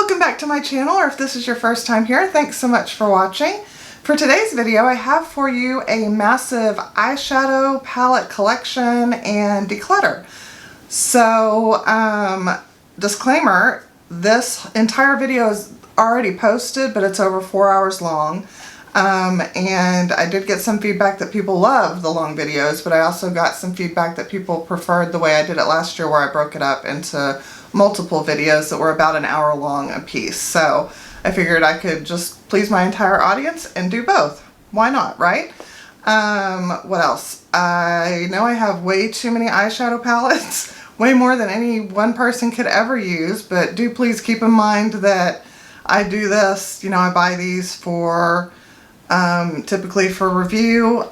Welcome back to my channel, or if this is your first time here, thanks so much for watching. For today's video, I have for you a massive eyeshadow palette collection and declutter. So, disclaimer, this entire video is already posted, but it's over 4 hours long. And I did get some feedback that people loved the long videos, but I also got some feedback that people preferred the way I did it last year, where I broke it up into multiple videos that were about an hour long a piece. So I figured I could just please my entire audience and do both. Why not, right? What else? I know I have way too many eyeshadow palettes, way more than any one person could ever use, but do please keep in mind that I do this, you know, I buy these for typically for review,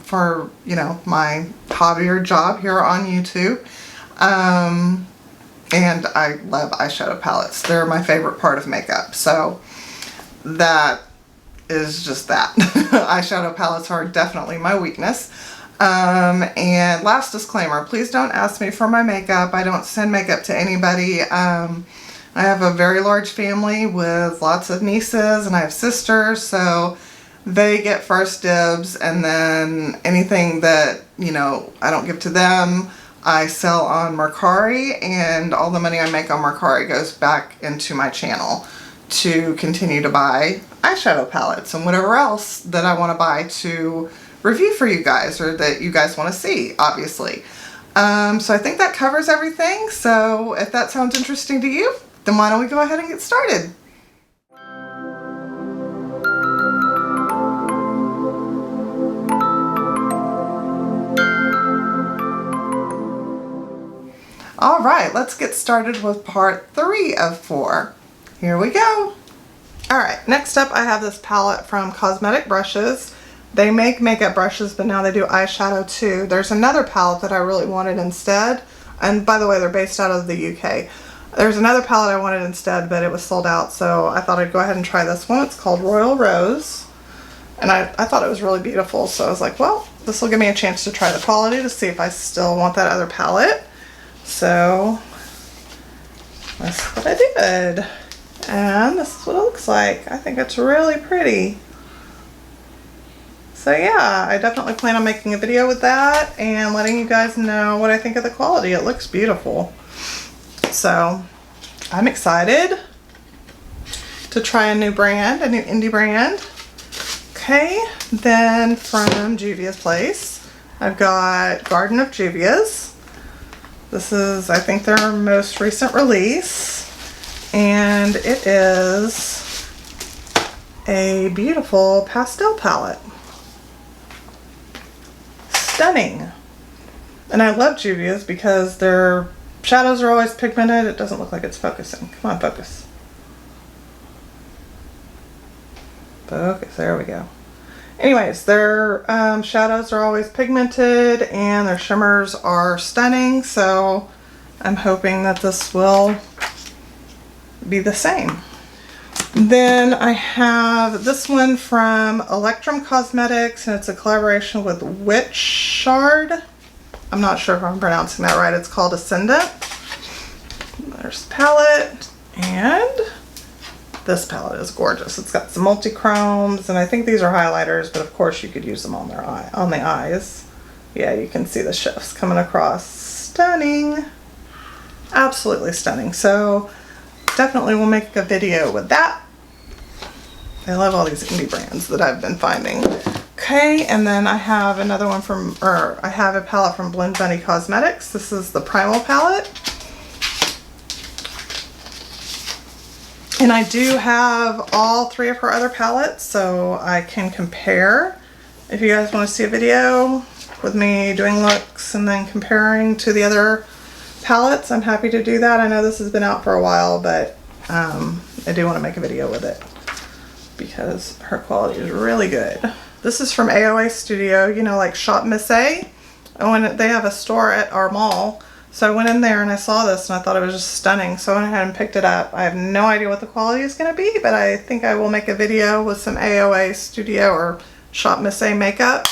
for, you know, my hobby or job here on YouTube. And I love eyeshadow palettes. They're my favorite part of makeup. So that is just that. Eyeshadow palettes are definitely my weakness. And last disclaimer, please don't ask me for my makeup. I don't send makeup to anybody. I have a very large family with lots of nieces, and I have sisters, so they get first dibs, and then anything that, you know, I don't give to them, I sell on Mercari, and all the money I make on Mercari goes back into my channel to continue to buy eyeshadow palettes and whatever else that I want to buy to review for you guys, or that you guys want to see, obviously. So I think that covers everything. So if that sounds interesting to you, then why don't we go ahead and get started? All right, let's get started with part 3 of 4. Here we go. All right, next up I have this palette from Cosmetic Brushes. They make makeup brushes, but now they do eyeshadow too. There's another palette that I really wanted instead. And by the way, they're based out of the UK. There's another palette I wanted instead, but it was sold out, so I thought I'd go ahead and try this one. It's called Royal Rose. And I thought it was really beautiful, so I was like, well, this will give me a chance to try the quality to see if I still want that other palette. So that's what I did, and this is what it looks like. I think it's really pretty. So yeah, I definitely plan on making a video with that and letting you guys know what I think of the quality. It looks beautiful. So I'm excited to try a new brand, a new indie brand. Okay, then from Juvia's Place, I've got Garden of Juvia's. This is, I think, their most recent release, and it is a beautiful pastel palette. Stunning. And I love Juvia's because their shadows are always pigmented. It doesn't look like it's focusing. Come on, focus. Focus, there we go. Anyways, their shadows are always pigmented and their shimmers are stunning, so I'm hoping that this will be the same. Then I have this one from Electrum Cosmetics, and it's a collaboration with Witchshard. I'm not sure if I'm pronouncing that right. It's called Ascendant. There's the palette, and this palette is gorgeous. It's got some multi-chromes, and I think these are highlighters, but of course you could use them on their on the eyes. Yeah, you can see the shifts coming across. Stunning. Absolutely stunning. So definitely we'll make a video with that. I love all these indie brands that I've been finding. Okay, and then I have another one from, I have a palette from Blend Bunny Cosmetics. This is the Primal palette. And I do have all 3 of her other palettes, so I can compare. If you guys want to see a video with me doing looks and then comparing to the other palettes, I'm happy to do that. I know this has been out for a while, but I do want to make a video with it because her quality is really good. This is from AOA Studio, you know, like Shop Miss A. And they have a store at our mall. So I went in there and I saw this and I thought it was just stunning. So I went ahead and picked it up. I have no idea what the quality is going to be, but I think I will make a video with some AOA Studio or Shop Miss A makeup.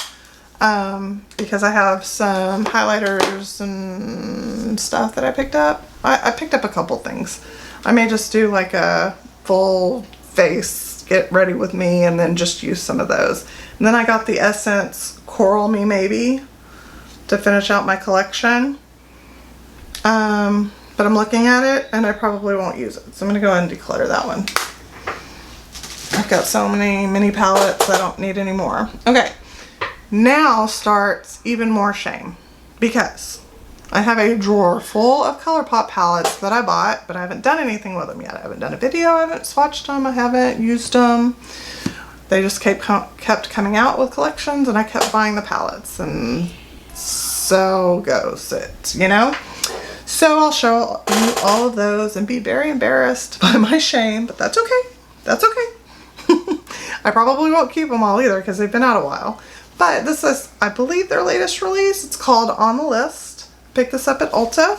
Because I have some highlighters and stuff that I picked up. I picked up a couple things. I may just do like a full face get ready with me and then just use some of those. And then I got the Essence Coral Me Maybe to finish out my collection. But I'm looking at it and I probably won't use it. So I'm gonna go ahead and declutter that one. I've got so many mini palettes, I don't need any more. Okay, now starts even more shame because I have a drawer full of ColourPop palettes that I bought, but I haven't done anything with them yet. I haven't done a video, I haven't swatched them, I haven't used them. They just kept coming out with collections and I kept buying the palettes, and so goes it, you know? So I'll show you all of those and be very embarrassed by my shame, but that's okay. That's okay. I probably won't keep them all either because they've been out a while. But this is, I believe, their latest release. It's called On the List. Picked this up at Ulta.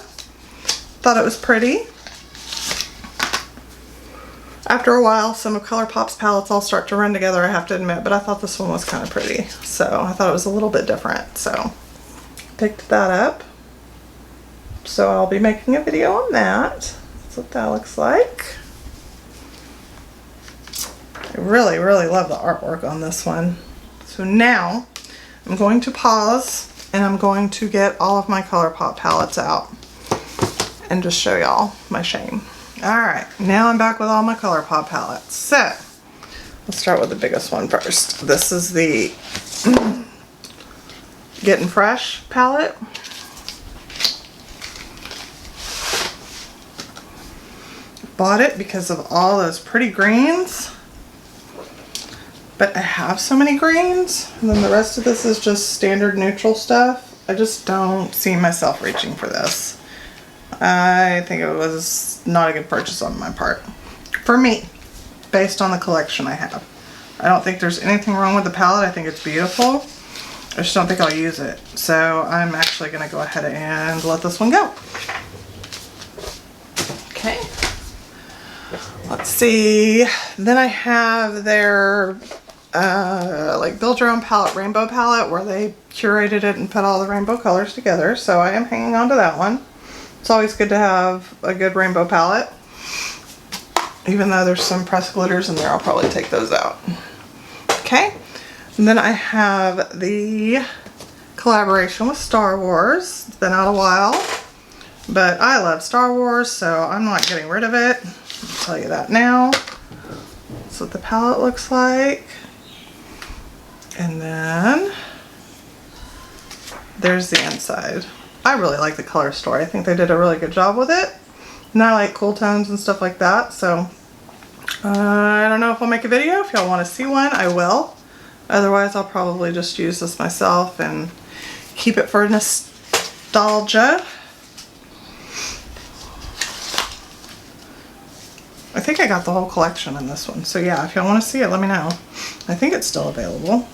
Thought it was pretty. After a while, some of ColourPop's palettes all start to run together, I have to admit, but I thought this one was kind of pretty. So I thought it was a little bit different. So picked that up. So I'll be making a video on that. That's what that looks like. I really, really love the artwork on this one. So now I'm going to pause and I'm going to get all of my ColourPop palettes out and just show y'all my shame. Alright, now I'm back with all my ColourPop palettes. So, let's start with the biggest one first. This is the Getting Fresh palette. Bought it because of all those pretty greens. But I have so many greens, and then the rest of this is just standard neutral stuff. I just don't see myself reaching for this. I think it was not a good purchase on my part. For me, based on the collection I have. I don't think there's anything wrong with the palette. I think it's beautiful. I just don't think I'll use it. So I'm actually going to go ahead and let this one go. Okay. Let's see. Then I have their like build your own palette, rainbow palette, where they curated it and put all the rainbow colors together. So I am hanging on to that one. It's always good to have a good rainbow palette. Even though there's some pressed glitters in there, I'll probably take those out. Okay. And then I have the collaboration with Star Wars. It's been out a while, but I love Star Wars, so I'm not getting rid of it. I'll tell you that now. That's what the palette looks like. And then there's the inside. I really like the color story. I think they did a really good job with it. And I like cool tones and stuff like that. So I don't know if I'll make a video. If y'all want to see one, I will. Otherwise, I'll probably just use this myself and keep it for nostalgia. I think I got the whole collection in this one. So yeah, if y'all want to see it, let me know. I think it's still available.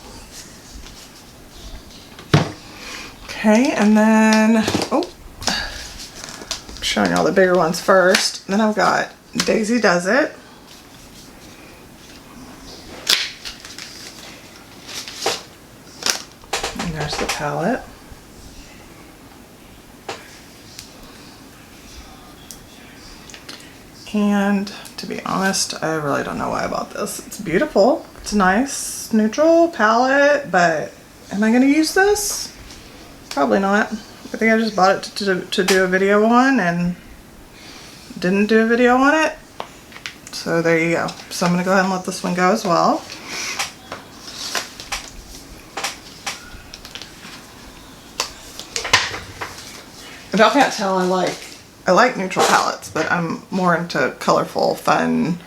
Okay, and then, oh, I'm showing y'all the bigger ones first. Then I've got Daisy Does It. And there's the palette. And to be honest, I really don't know why I bought this. It's beautiful. It's a nice neutral palette, but am I going to use this? Probably not. I think I just bought it to do a video on and didn't do a video on it. So there you go. So I'm going to go ahead and let this one go as well. If y'all can't tell, I like neutral palettes, but I'm more into colorful, fun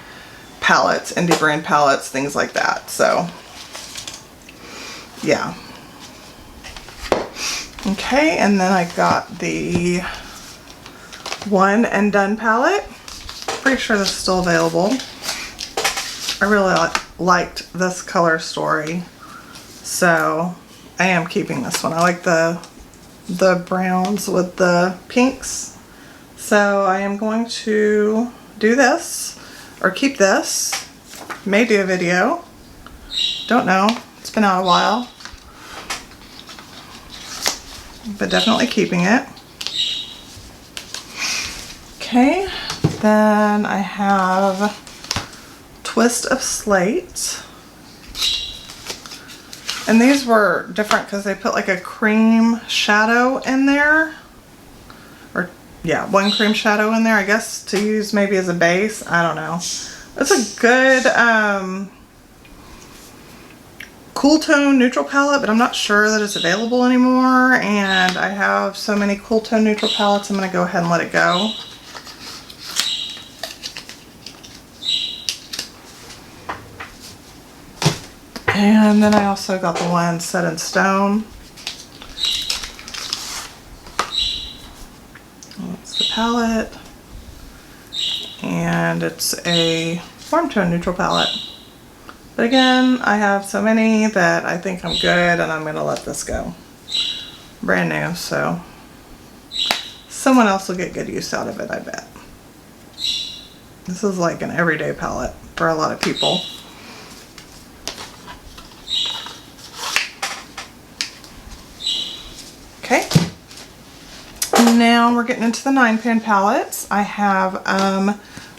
palettes, indie brand palettes, things like that. So, yeah. Okay, and then I got the One and Done palette. Pretty sure this is still available. I really liked this color story, so I am keeping this one. I like the browns with the pinks. So I am going to do this, or keep this. May do a video. Don't know. It's been out a while. But definitely keeping it. Okay. Then I have Twist of Slate. And these were different because they put like a cream shadow in there. Or, yeah, one cream shadow in there, I guess, to use maybe as a base. I don't know. It's a good cool tone neutral palette, but I'm not sure that it's available anymore. And I have so many cool tone neutral palettes, I'm going to go ahead and let it go. And then I also got the one Set in Stone. That's the palette. And it's a warm tone neutral palette. But again, I have so many that I think I'm good and I'm going to let this go. Brand new, so someone else will get good use out of it, I bet. This is like an everyday palette for a lot of people. Okay, now we're getting into the 9-pan palettes. I have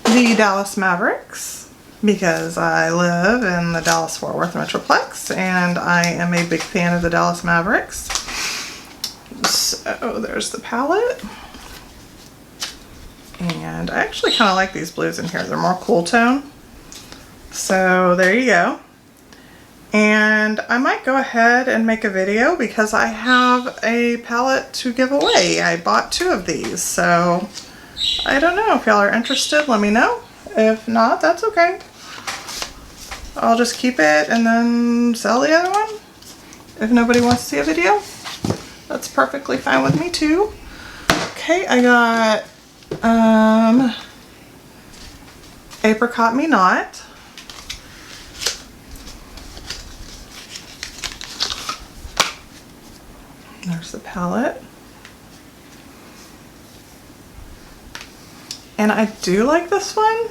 the Dallas Mavericks because I live in the Dallas-Fort Worth Metroplex and I am a big fan of the Dallas Mavericks. So there's the palette. And I actually kind of like these blues in here. They're more cool tone. So there you go. And I might go ahead and make a video because I have a palette to give away. I bought 2 of these, so I don't know if y'all are interested. Let me know. If not, that's okay. I'll just keep it and then sell the other one. If nobody wants to see a video, that's perfectly fine with me too. Okay, I got Apricot Me Not. There's the palette. And I do like this one.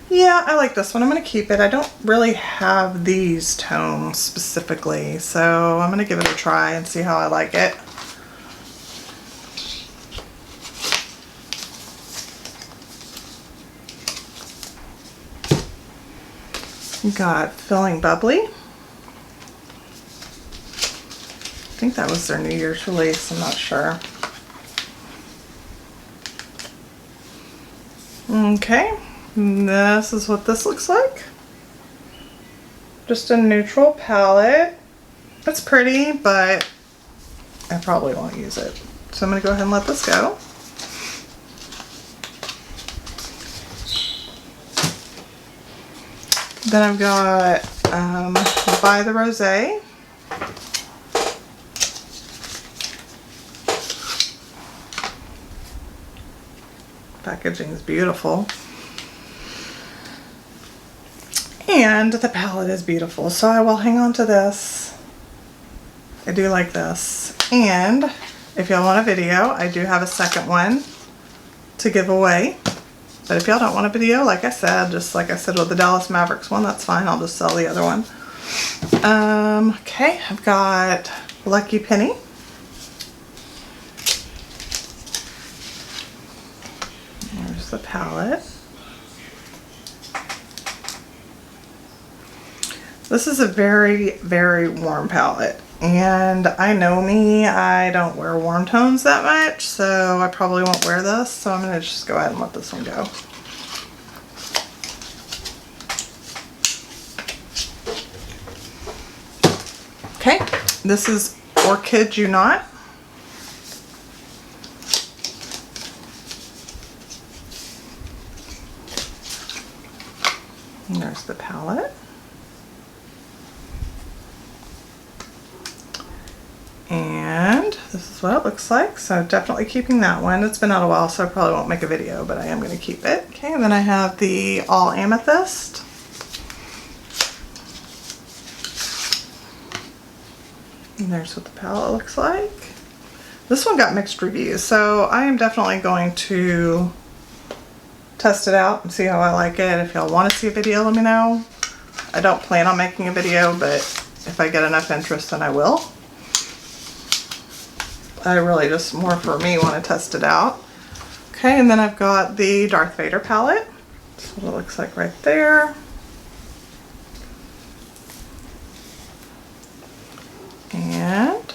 Yeah, I like this one. I'm going to keep it. I don't really have these tones specifically, so I'm going to give it a try and see how I like it. Got Feeling Bubbly. I think that was their New Year's release, I'm not sure. Okay, this is what this looks like. Just a neutral palette. It's pretty, but I probably won't use it. So I'm going to go ahead and let this go. Then I've got By the Rosé. Packaging is beautiful. And the palette is beautiful, so I will hang on to this. I do like this. And if y'all want a video, I do have a second one to give away. But if y'all don't want a video, like I said, just like I said with the Dallas Mavericks one, that's fine. I'll just sell the other one. Okay, I've got Lucky Penny. There's the palette. This is a very, very warm palette. And I know me, I don't wear warm tones that much, so I probably won't wear this. So I'm going to just go ahead and let this one go. Okay, this is Or Kid You Not. And there's the palette. And this is what it looks like, so definitely keeping that one. It's been out a while, so I probably won't make a video, but I am going to keep it. Okay, and then I have the All Amethyst. And there's what the palette looks like. This one got mixed reviews, so I am definitely going to test it out and see how I like it. If y'all want to see a video, let me know. I don't plan on making a video, but if I get enough interest, then I will. I really just more for me want to test it out. Okay, and then I've got the Darth Vader palette. That's what it looks like right there. And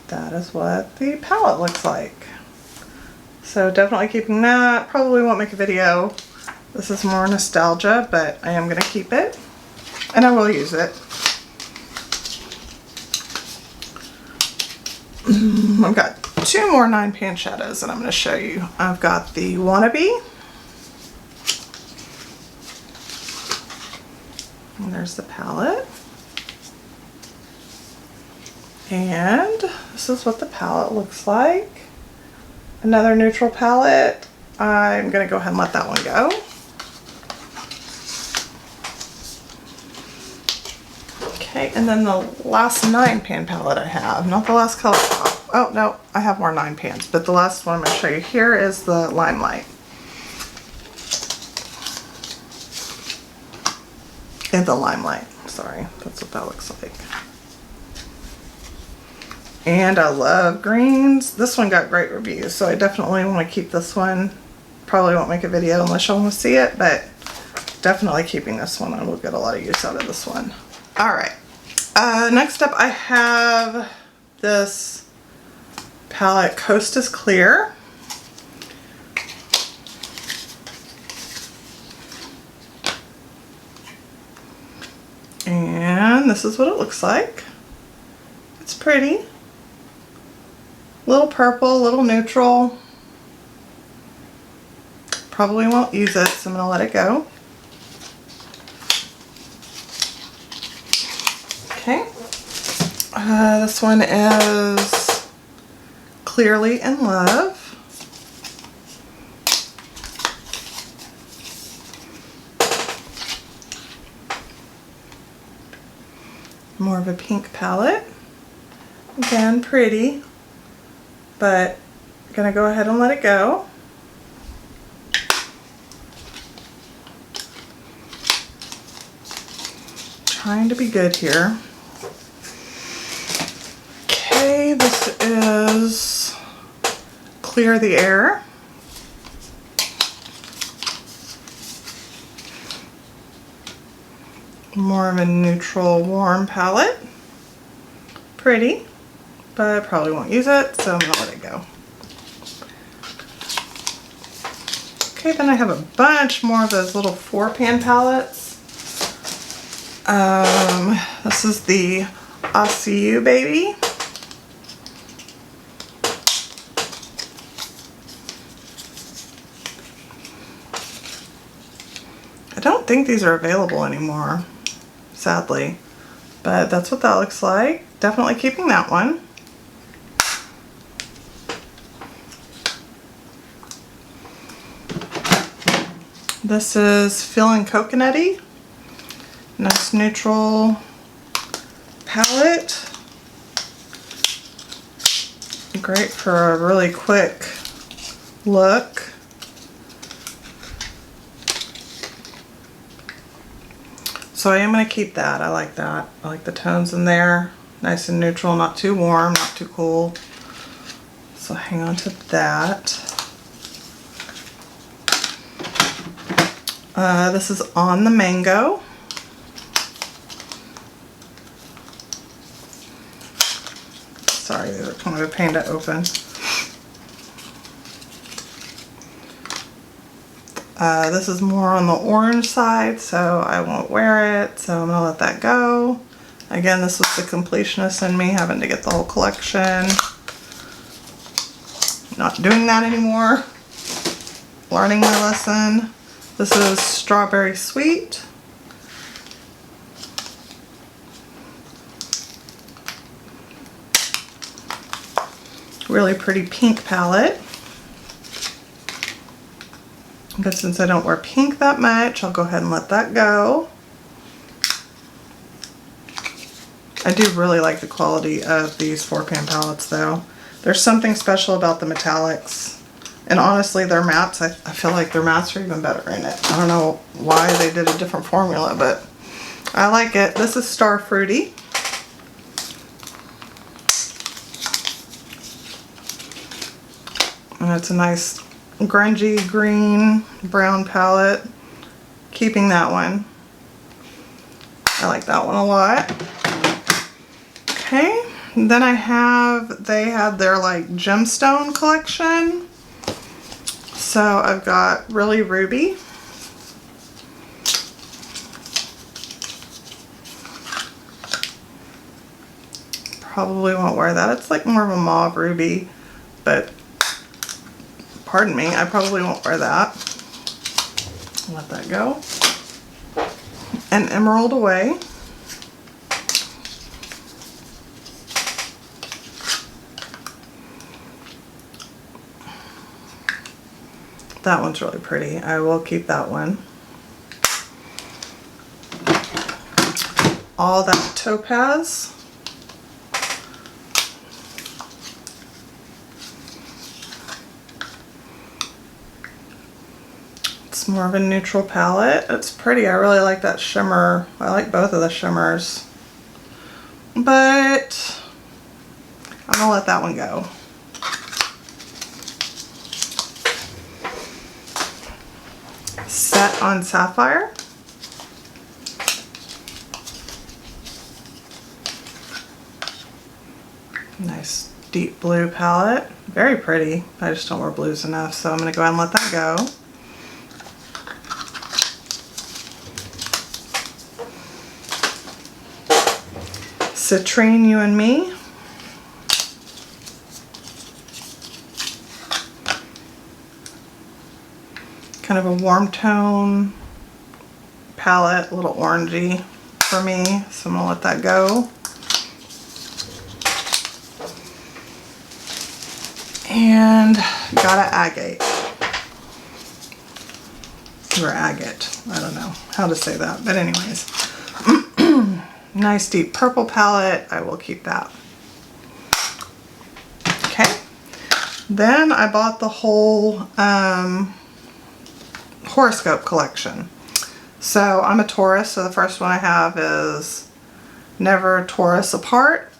that is what the palette looks like. So definitely keeping that. Probably won't make a video. This is more nostalgia, but I am going to keep it. And I will use it. I've got two more 9-pan shadows that I'm going to show you. I've got the Wannabe. And there's the palette. And this is what the palette looks like. Another neutral palette. I'm going to go ahead and let that one go. Okay, and then the last 9-pan palette I have, not the last color. Oh, no, I have more 9-pans, but the last one I'm going to show you here is the Limelight. And the Limelight, sorry, that's what that looks like. And I love greens. This one got great reviews, so I definitely want to keep this one. Probably won't make a video unless y'all want to see it, but definitely keeping this one. I will get a lot of use out of this one. Alright, next up I have this palette, Coast is Clear. And this is what it looks like. It's pretty. Little purple, little neutral. Probably won't use it, so I'm going to let it go. Okay. This one is Clearly in Love. More of a pink palette. Again, pretty, but I'm going to go ahead and let it go. Trying to be good here. Okay, this is Clear the Air. More of a neutral, warm palette. Pretty, but I probably won't use it, so I'm going to let it go. Okay, then I have a bunch more of those little 4-pan palettes. This is the I See You Baby. I don't think these are available anymore, sadly, but that's what that looks like. Definitely keeping that one. This is Feeling Coconutty. Nice neutral palette. Great for a really quick look. So I am going to keep that. I like that. I like the tones in there. Nice and neutral, not too warm, not too cool. So hang on to that. This is On the Mango. Sorry, these are kind of a pain to open. This is more on the orange side, so I won't wear it, so I'm going to let that go. Again, this was the completionist in me having to get the whole collection. Not doing that anymore. Learning my lesson. This is Strawberry Sweet. Really pretty pink palette. But since I don't wear pink that much, I'll go ahead and let that go. I do really like the quality of these 4-pan palettes though. There's something special about the metallics. And honestly, their mattes, I feel like their mattes are even better in it. I don't know why they did a different formula, but I like it. This is Star Fruity. And it's a nice grungy green brown palette. Keeping that one. I like that one a lot. Okay, and then they had their like gemstone collection. So I've got Really Ruby. Probably won't wear that. It's like more of a mauve ruby, but pardon me, I probably won't wear that. Let that go. And Emerald Away. That one's really pretty. I will keep that one. All That Topaz. It's more of a neutral palette. It's pretty. I really like that shimmer. I like both of the shimmers. But I'm gonna let that one go. Set on Sapphire. Nice deep blue palette. Very pretty. I just don't wear blues enough, so I'm going to go ahead and let that go. Citrine, You and Me. Kind of a warm tone palette, a little orangey for me, so I'm going to let that go. And got an agate. Or agate. I don't know how to say that, but anyways. Nice deep purple palette. I will keep that. Okay. Then I bought the whole horoscope collection. So I'm a Taurus, so the first one I have is Never Taurus Apart.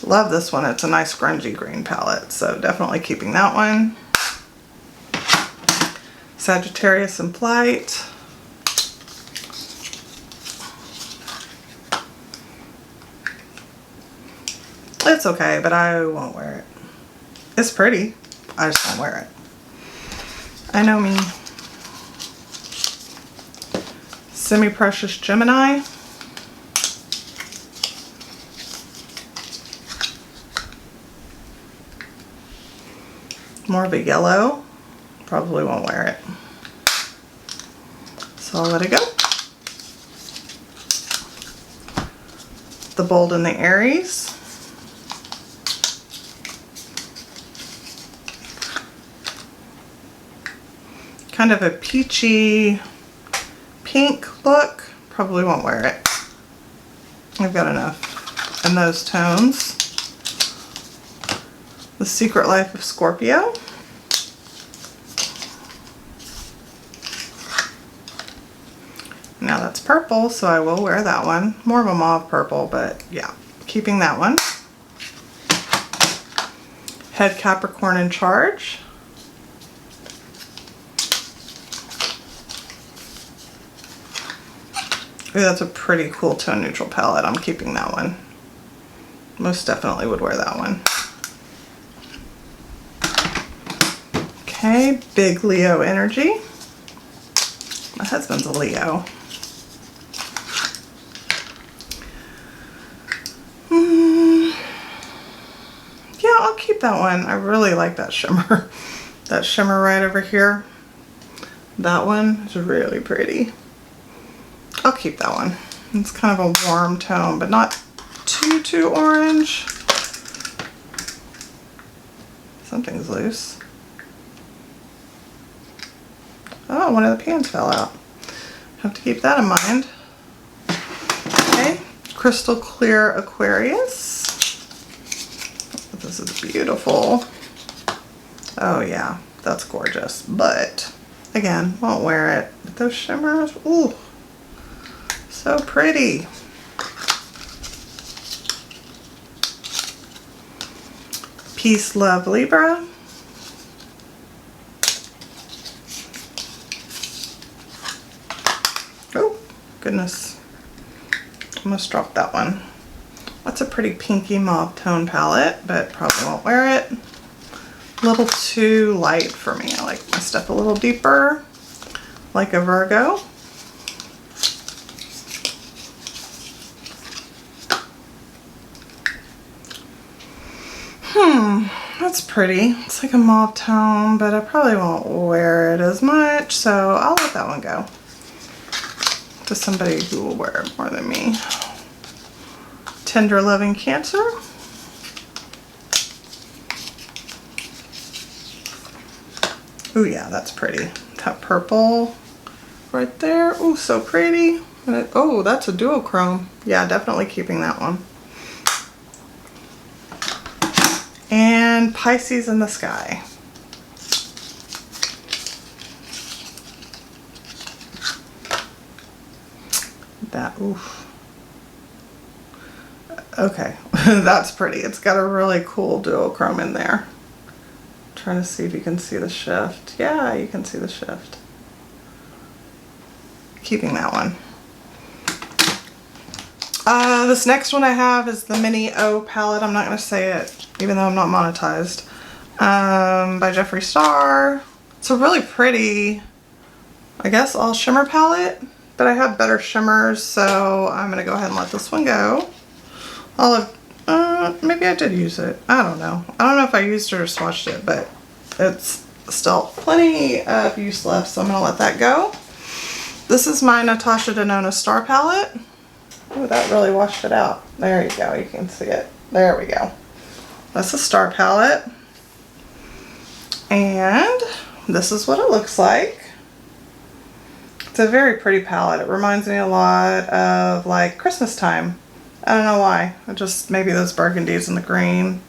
Love this one. It's a nice grungy green palette, so definitely keeping that one. Sagittarius in Flight. It's okay, but I won't wear it. It's pretty. I just won't wear it. I know me. Semi-Precious Gemini. More of a yellow. Probably won't wear it. So I'll let it go. The Bold and the Aries. Kind of a peachy pink look. Probably won't wear it. I've got enough in those tones. The Secret Life of Scorpio. Now that's purple, so I will wear that one. More of a mauve purple, but yeah, keeping that one. Head Capricorn in Charge. Ooh, that's a pretty cool tone neutral palette. I'm keeping that one. Most definitely would wear that one. Okay, Big Leo Energy. My husband's a Leo. Yeah, I'll keep that one. I really like that shimmer. That shimmer right over here. That one is really pretty. I'll keep that one. It's kind of a warm tone, but not too orange. Something's loose. Oh, one of the pans fell out. Have to keep that in mind. Okay, Crystal Clear Aquarius. This is beautiful. Oh yeah, that's gorgeous. But again, won't wear it. But those shimmers, ooh, so pretty. Peace, Love, Libra. goodness. Almost dropped that one. That's a pretty pinky mauve tone palette, but probably won't wear it. A little too light for me. I like my stuff a little deeper, like a Virgo. That's pretty. It's like a mauve tone, but I probably won't wear it as much, so I'll let that one go to somebody who will wear it more than me. Tender Loving Cancer. Ooh, yeah, that's pretty. That purple right there. Ooh, so pretty. Oh, that's a duochrome. Yeah, definitely keeping that one. And Pisces in the Sky. That, oof. Okay, that's pretty. It's got a really cool duochrome in there. Trying to see if you can see the shift. Yeah, you can see the shift. Keeping that one. This next one I have is the Mini O palette. I'm not going to say it, even though I'm not monetized. By Jeffree Star. It's a really pretty, I guess, all shimmer palette, but I have better shimmers, so I'm going to go ahead and let this one go. Maybe I did use it. I don't know. I don't know if I used it or swatched it, but it's still plenty of use left, so I'm going to let that go. This is my Natasha Denona Star palette. Oh, that really washed it out. There you go. You can see it. There we go. That's a Star palette. And this is what it looks like. It's a very pretty palette. It reminds me a lot of like Christmas time. I don't know why. Just maybe those burgundies and the green.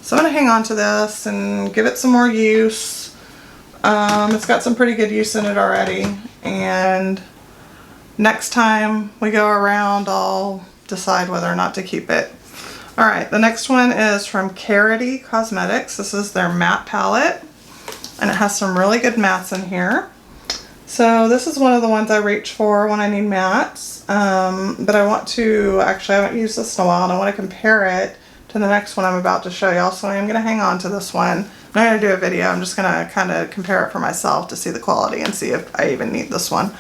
So I'm going to hang on to this and give it some more use. It's got some pretty good use in it already. And next time we go around, I'll decide whether or not to keep it. Alright, the next one is from Carity Cosmetics. This is their matte palette. And it has some really good mattes in here. So this is one of the ones I reach for when I need mattes. But I want to, actually I haven't used this in a while, and I want to compare it to the next one I'm about to show y'all. So I'm going to hang on to this one. I'm not going to do a video. I'm just going to kind of compare it for myself to see the quality and see if I even need this one.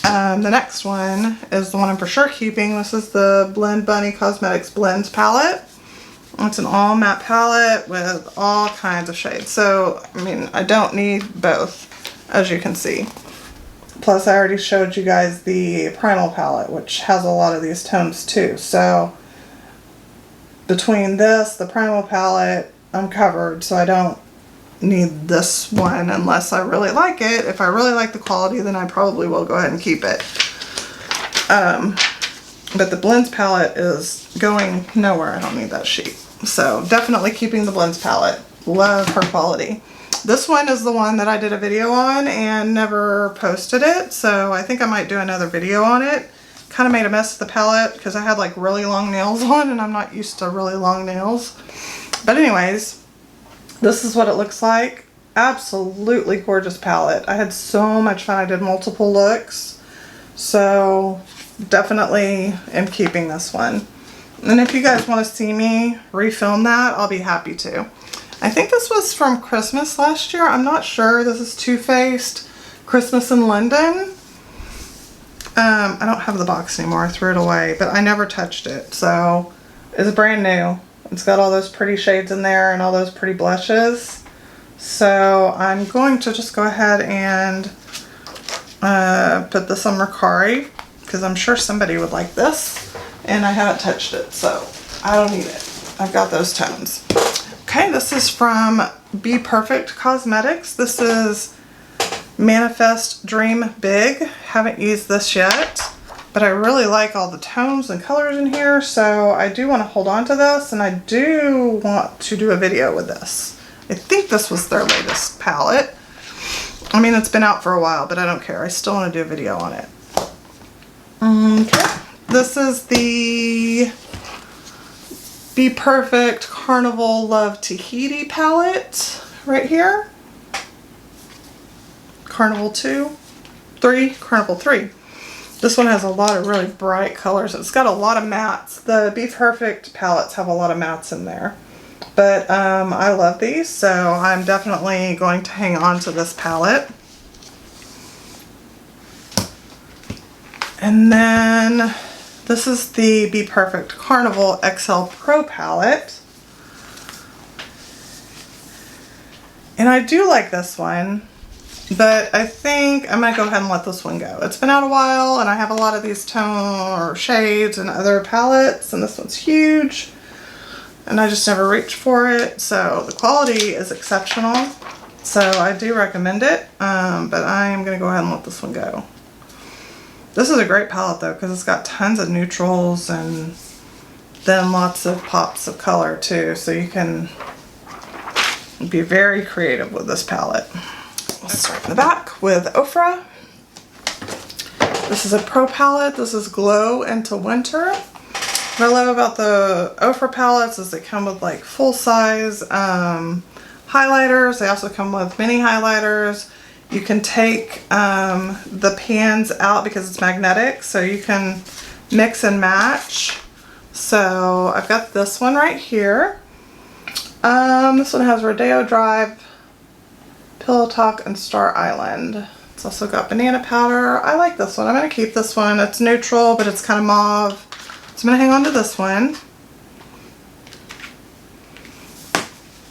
The next one is the one I'm for sure keeping. This is the Blend Bunny Cosmetics Blends palette. It's an all matte palette with all kinds of shades. So, I mean, I don't need both, as you can see. Plus, I already showed you guys the Primal palette, which has a lot of these tones too. So, between this, the Primal palette, I'm covered. So I don't need this one unless I really like it. If I really like the quality, then I probably will go ahead and keep it. But the Blends palette is going nowhere. I don't need that sheet. So definitely keeping the Blends palette. Love her quality. This one is the one that I did a video on and never posted it. So I think I might do another video on it. Kind of made a mess of the palette because I had like really long nails on and I'm not used to really long nails. But anyways, this is what it looks like. Absolutely gorgeous palette. I had so much fun. I did multiple looks. So definitely am keeping this one. And if you guys want to see me refilm that, I'll be happy to. I think this was from Christmas last year. I'm not sure. This is Too Faced Christmas in London. I don't have the box anymore. I threw it away, but I never touched it. So it's brand new. It's got all those pretty shades in there and all those pretty blushes. So I'm going to just go ahead and put this on Mercari because I'm sure somebody would like this. And I haven't touched it, so I don't need it. I've got those tones. Okay, this is from Be Perfect Cosmetics. This is Manifest Dream Big. Haven't used this yet, but I really like all the tones and colors in here, so I do want to hold on to this, and I do want to do a video with this. I think this was their latest palette. I mean, it's been out for a while, but I don't care. I still want to do a video on it. Okay. This is the Be Perfect Carnival Love Tahiti palette right here. Carnival 2, 3, Carnival 3. This one has a lot of really bright colors. It's got a lot of mattes. The Be Perfect palettes have a lot of mattes in there. But I love these, so I'm definitely going to hang on to this palette. And then this is the Be Perfect Carnival XL Pro palette. And I do like this one, but I think I'm going to go ahead and let this one go. It's been out a while, and I have a lot of these tone or shades and other palettes, and this one's huge, and I just never reached for it. So the quality is exceptional, so I do recommend it, but I am going to go ahead and let this one go. This is a great palette though, because it's got tons of neutrals and then lots of pops of color too, so you can be very creative with this palette. We'll start in the back with Ofra. This is a pro palette. This is Glow into Winter. What I love about the Ofra palettes is they come with like full-size highlighters. They also come with mini highlighters. You can take the pans out because it's magnetic, so you can mix and match. So I've got this one right here. This one has Rodeo Drive, Pillow Talk, and Star Island. It's also got banana powder. I like this one. I'm going to keep this one. It's neutral, but it's kind of mauve. So I'm going to hang on to this one.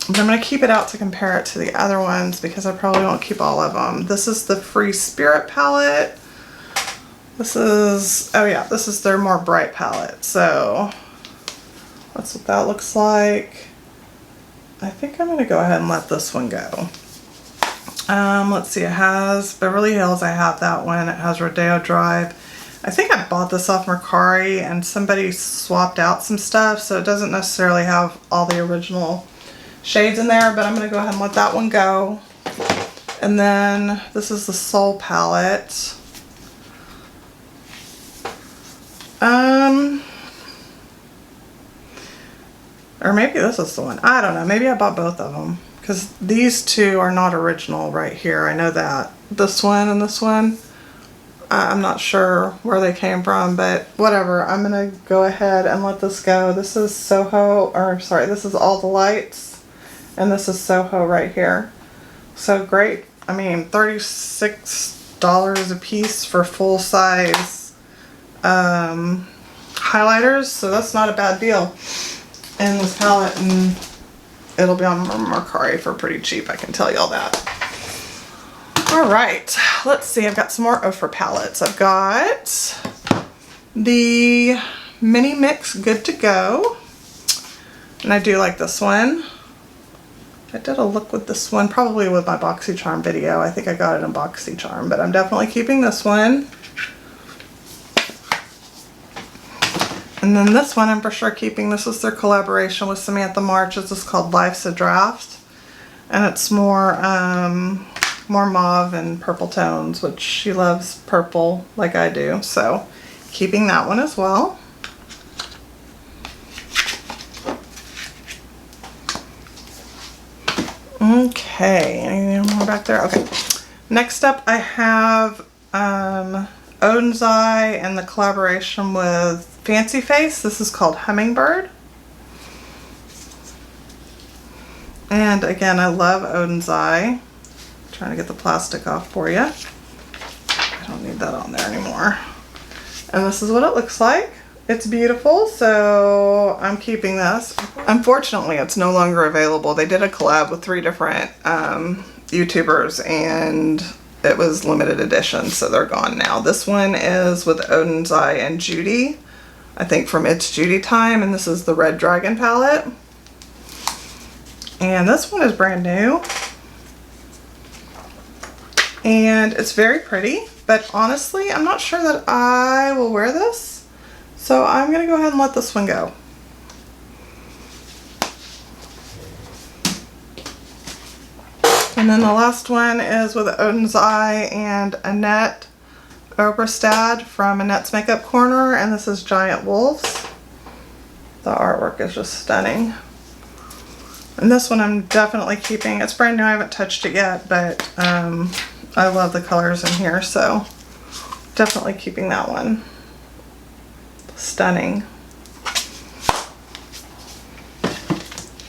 But I'm going to keep it out to compare it to the other ones because I probably won't keep all of them. This is the Free Spirit palette. This is, oh yeah, this is their more bright palette. So that's what that looks like. I think I'm going to go ahead and let this one go. Let's see, it has Beverly Hills. I have that one. It has Rodeo Drive. I think I bought this off Mercari and somebody swapped out some stuff, so it doesn't necessarily have all the original shades in there, but I'm going to go ahead and let that one go. And then this is the Soul palette. Or maybe this is the one. I don't know. Maybe I bought both of them because these two are not original right here. I know that. This one and this one. I'm not sure where they came from, but whatever. I'm going to go ahead and let this go. This is Soho, or sorry, this is All the Lights, and this is Soho right here. So great. I mean, $36 a piece for full size highlighters, so that's not a bad deal. And this palette, and it'll be on Mercari for pretty cheap, I can tell y'all that. Alright, let's see, I've got some more Ofra palettes. I've got the Mini Mix Good to Go, and I do like this one. I did a look with this one, probably with my BoxyCharm video. I think I got it in BoxyCharm, but I'm definitely keeping this one. And then this one I'm for sure keeping. This is their collaboration with Samantha March. This is called Life's a Draft. And it's more mauve and purple tones, which she loves purple like I do. So keeping that one as well. Okay, anything more back there? Okay. Next up I have Oden's Eye and the collaboration with Fancy Face. This is called Hummingbird. And again, I love Oden's Eye. I'm trying to get the plastic off for you. I don't need that on there anymore. And this is what it looks like. It's beautiful, so I'm keeping this. Unfortunately, it's no longer available. They did a collab with 3 different YouTubers, and it was limited edition, so they're gone now. This one is with Oden's Eye and Judy, I think from It's Judy Time, and this is the Red Dragon palette. And this one is brand new. And it's very pretty, but honestly, I'm not sure that I will wear this. So I'm going to go ahead and let this one go. And then the last one is with Oden's Eye and Annette Oberstad from Annette's Makeup Corner, and this is Giant Wolves. The artwork is just stunning. And this one I'm definitely keeping. It's brand new, I haven't touched it yet, but I love the colors in here, so Definitely keeping that one. Stunning.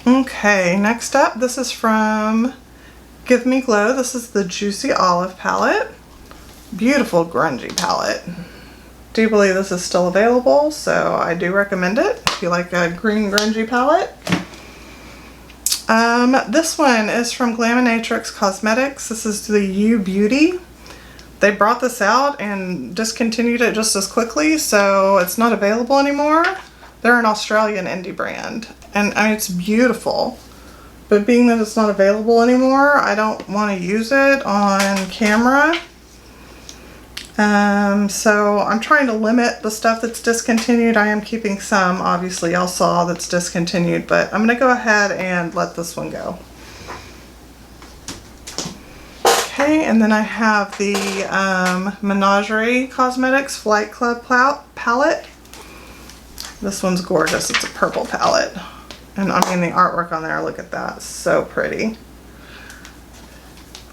Okay, next up, this is from Give Me Glow. This is the Juicy Olive palette. Beautiful grungy palette. Do believe this is still available, so I do recommend it if you like a green grungy palette. This one is from Glaminatrix Cosmetics. This is the You Beauty. They brought this out and discontinued it just as quickly, so it's not available anymore. They're an Australian indie brand, and I mean, it's beautiful. But being that it's not available anymore, I don't want to use it on camera. So I'm trying to limit the stuff that's discontinued. I am keeping some, obviously y'all saw, that's discontinued, but I'm going to go ahead and let this one go. Okay, and then I have the Menagerie Cosmetics Flight Club palette. This one's gorgeous. It's a purple palette. And I mean, the artwork on there, look at that. So pretty.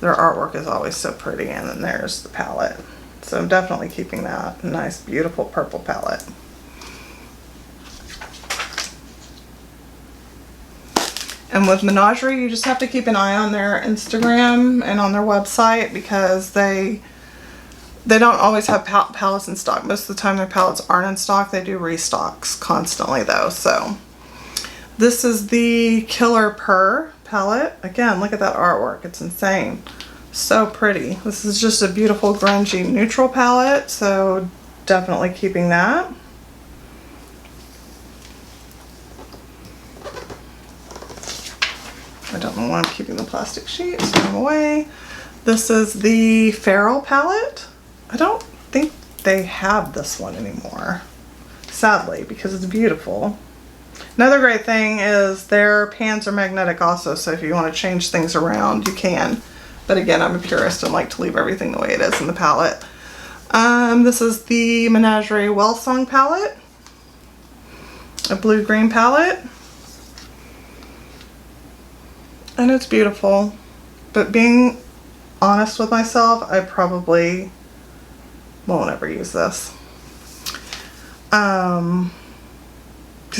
Their artwork is always so pretty. And then there's the palette. So I'm definitely keeping that. Nice, beautiful purple palette. And with Menagerie, you just have to keep an eye on their Instagram and on their website, because they don't always have palettes in stock. Most of the time their palettes aren't in stock. They do restocks constantly though. So this is the Killer Purr palette. Again, look at that artwork. It's insane. So pretty. This is just a beautiful grungy neutral palette, so definitely keeping that. I don't know why I'm keeping the plastic sheet, so I'm away. This is the Feral palette. I don't think they have this one anymore, sadly, because it's beautiful. Another great thing is their pans are magnetic also, so if you want to change things around, you can. But again, I'm a purist and like to leave everything the way it is in the palette. This is the Menagerie Well Song palette, a blue-green palette. And it's beautiful, but being honest with myself, I probably won't ever use this. Because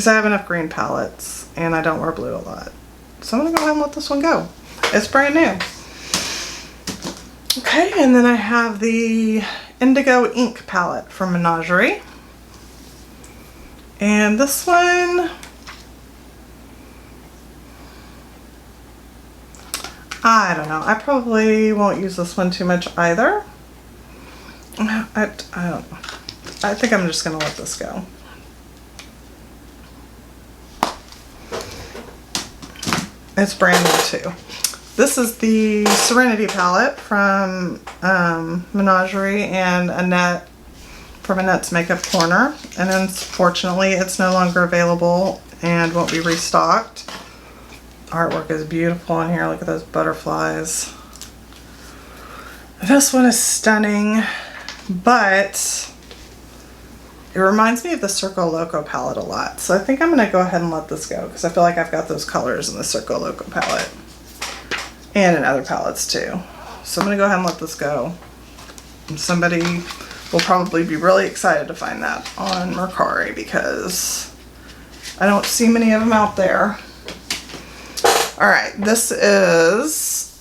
I have enough green palettes and I don't wear blue a lot. So I'm gonna go ahead and let this one go. It's brand new. Okay, and then I have the Indigo Ink palette from Menagerie. And this one, I don't know. I probably won't use this one too much either. I don't know. I think I'm just going to let this go. It's brand new too. This is the Serenity palette from Menagerie and Annette from Annette's Makeup Corner. And unfortunately, it's no longer available and won't be restocked. Artwork is beautiful in here. Look at those butterflies. This one is stunning, but it reminds me of the Circo Loco palette a lot. So I think I'm going to go ahead and let this go because I feel like I've got those colors in the Circo Loco palette and in other palettes too. So I'm going to go ahead and let this go. And somebody will probably be really excited to find that on Mercari because I don't see many of them out there. Alright, this is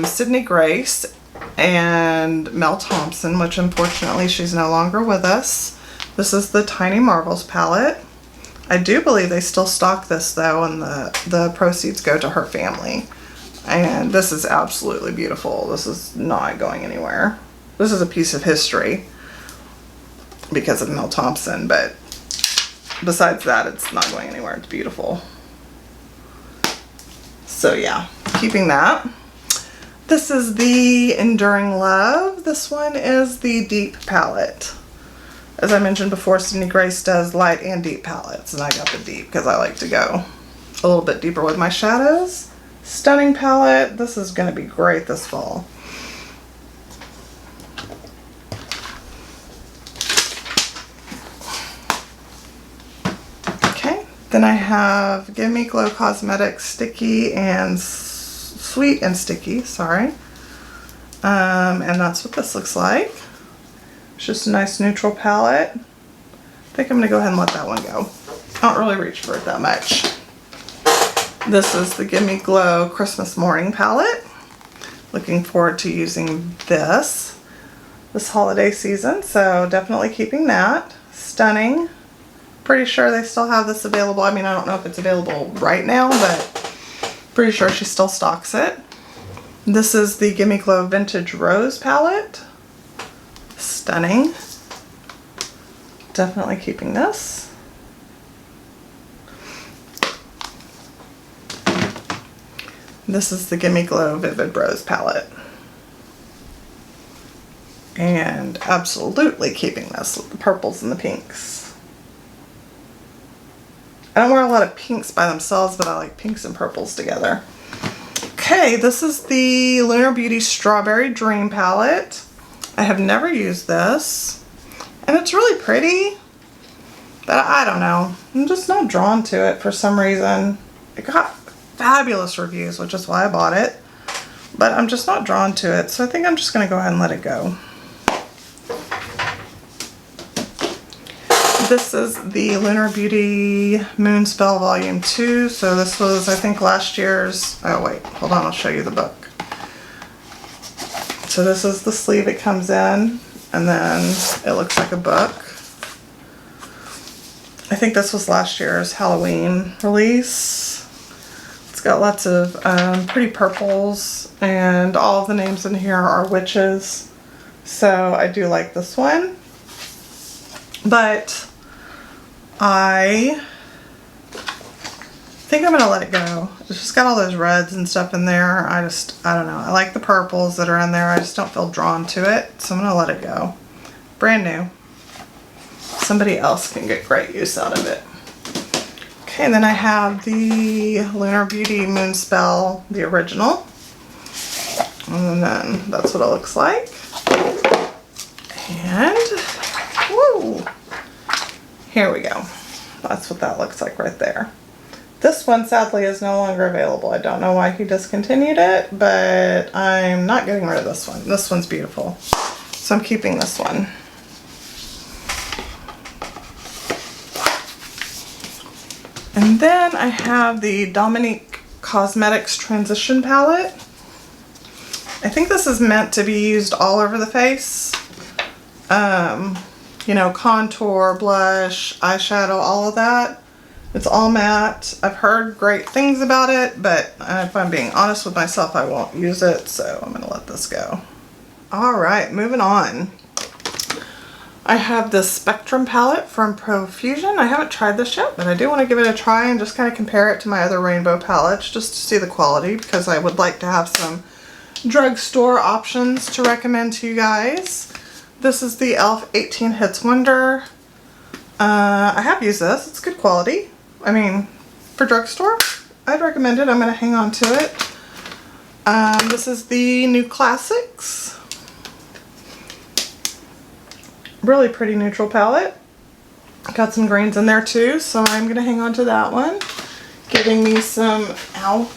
Sydney Grace and Mel Thompson, which unfortunately she's no longer with us. This is the Tiny Marvels palette. I do believe they still stock this though, and the proceeds go to her family. And this is absolutely beautiful. This is not going anywhere. This is a piece of history because of Mel Thompson, but besides that, it's not going anywhere. It's beautiful. So yeah, keeping that. This is the Enduring Love. This one is the Deep palette. As I mentioned before, Sydney Grace does light and deep palettes, and I got the deep because I like to go a little bit deeper with my shadows. Stunning palette. This is going to be great this fall. Okay, then I have Give Me Glow Cosmetics Sticky and Sweet and Sticky, sorry. And that's what this looks like. It's just a nice neutral palette. I think I'm going to go ahead and let that one go. I don't really reach for it that much. This is the Gimme Glow Christmas Morning palette. Looking forward to using this holiday season, so definitely keeping that. Stunning. Pretty sure they still have this available. I mean, I don't know if it's available right now, but pretty sure she still stocks it. This is the Gimme Glow Vintage Rose palette. Stunning. Definitely keeping this. This is the Gimme Glow Vivid Rose palette. And absolutely keeping this with the purples and the pinks. I don't wear a lot of pinks by themselves, but I like pinks and purples together. Okay, this is the Lunar Beauty Strawberry Dream palette. I have never used this, and it's really pretty, but I don't know. I'm just not drawn to it for some reason. It got fabulous reviews, which is why I bought it, but I'm just not drawn to it, so I think I'm just going to go ahead and let it go. This is the Lunar Beauty Moonspell Volume 2. So this was, I think, last year's... Oh, wait. Hold on. I'll show you the book. So this is the sleeve it comes in. And then it looks like a book. I think this was last year's Halloween release. It's got lots of pretty purples. And all of the names in here are witches. So I do like this one. But I think I'm going to let it go. It's just got all those reds and stuff in there. I don't know. I like the purples that are in there. I just don't feel drawn to it. So I'm going to let it go. Brand new. Somebody else can get great use out of it. Okay, and then I have the Lunar Beauty Moonspell, the original. And then that's what it looks like. And, woo! Here we go. That's what that looks like right there. This one sadly is no longer available. I don't know why he discontinued it, but I'm not getting rid of this one. This one's beautiful. So I'm keeping this one. And then I have the Dominique Cosmetics Transition Palette. I think this is meant to be used all over the face. You know, contour, blush, eyeshadow, all of that. It's all matte. I've heard great things about it, but if I'm being honest with myself, I won't use it, so I'm gonna let this go. All right, moving on. I have this Spectrum palette from Profusion. I haven't tried this yet, but I do want to give it a try and just kind of compare it to my other rainbow palettes just to see the quality, because I would like to have some drugstore options to recommend to you guys. This is the e.l.f. 18 Hits Wonder. I have used this. It's good quality. I mean, for drugstore, I'd recommend it. I'm going to hang on to it. This is the New Classics. Really pretty neutral palette. Got some greens in there too, so I'm going to hang on to that one. Giving me some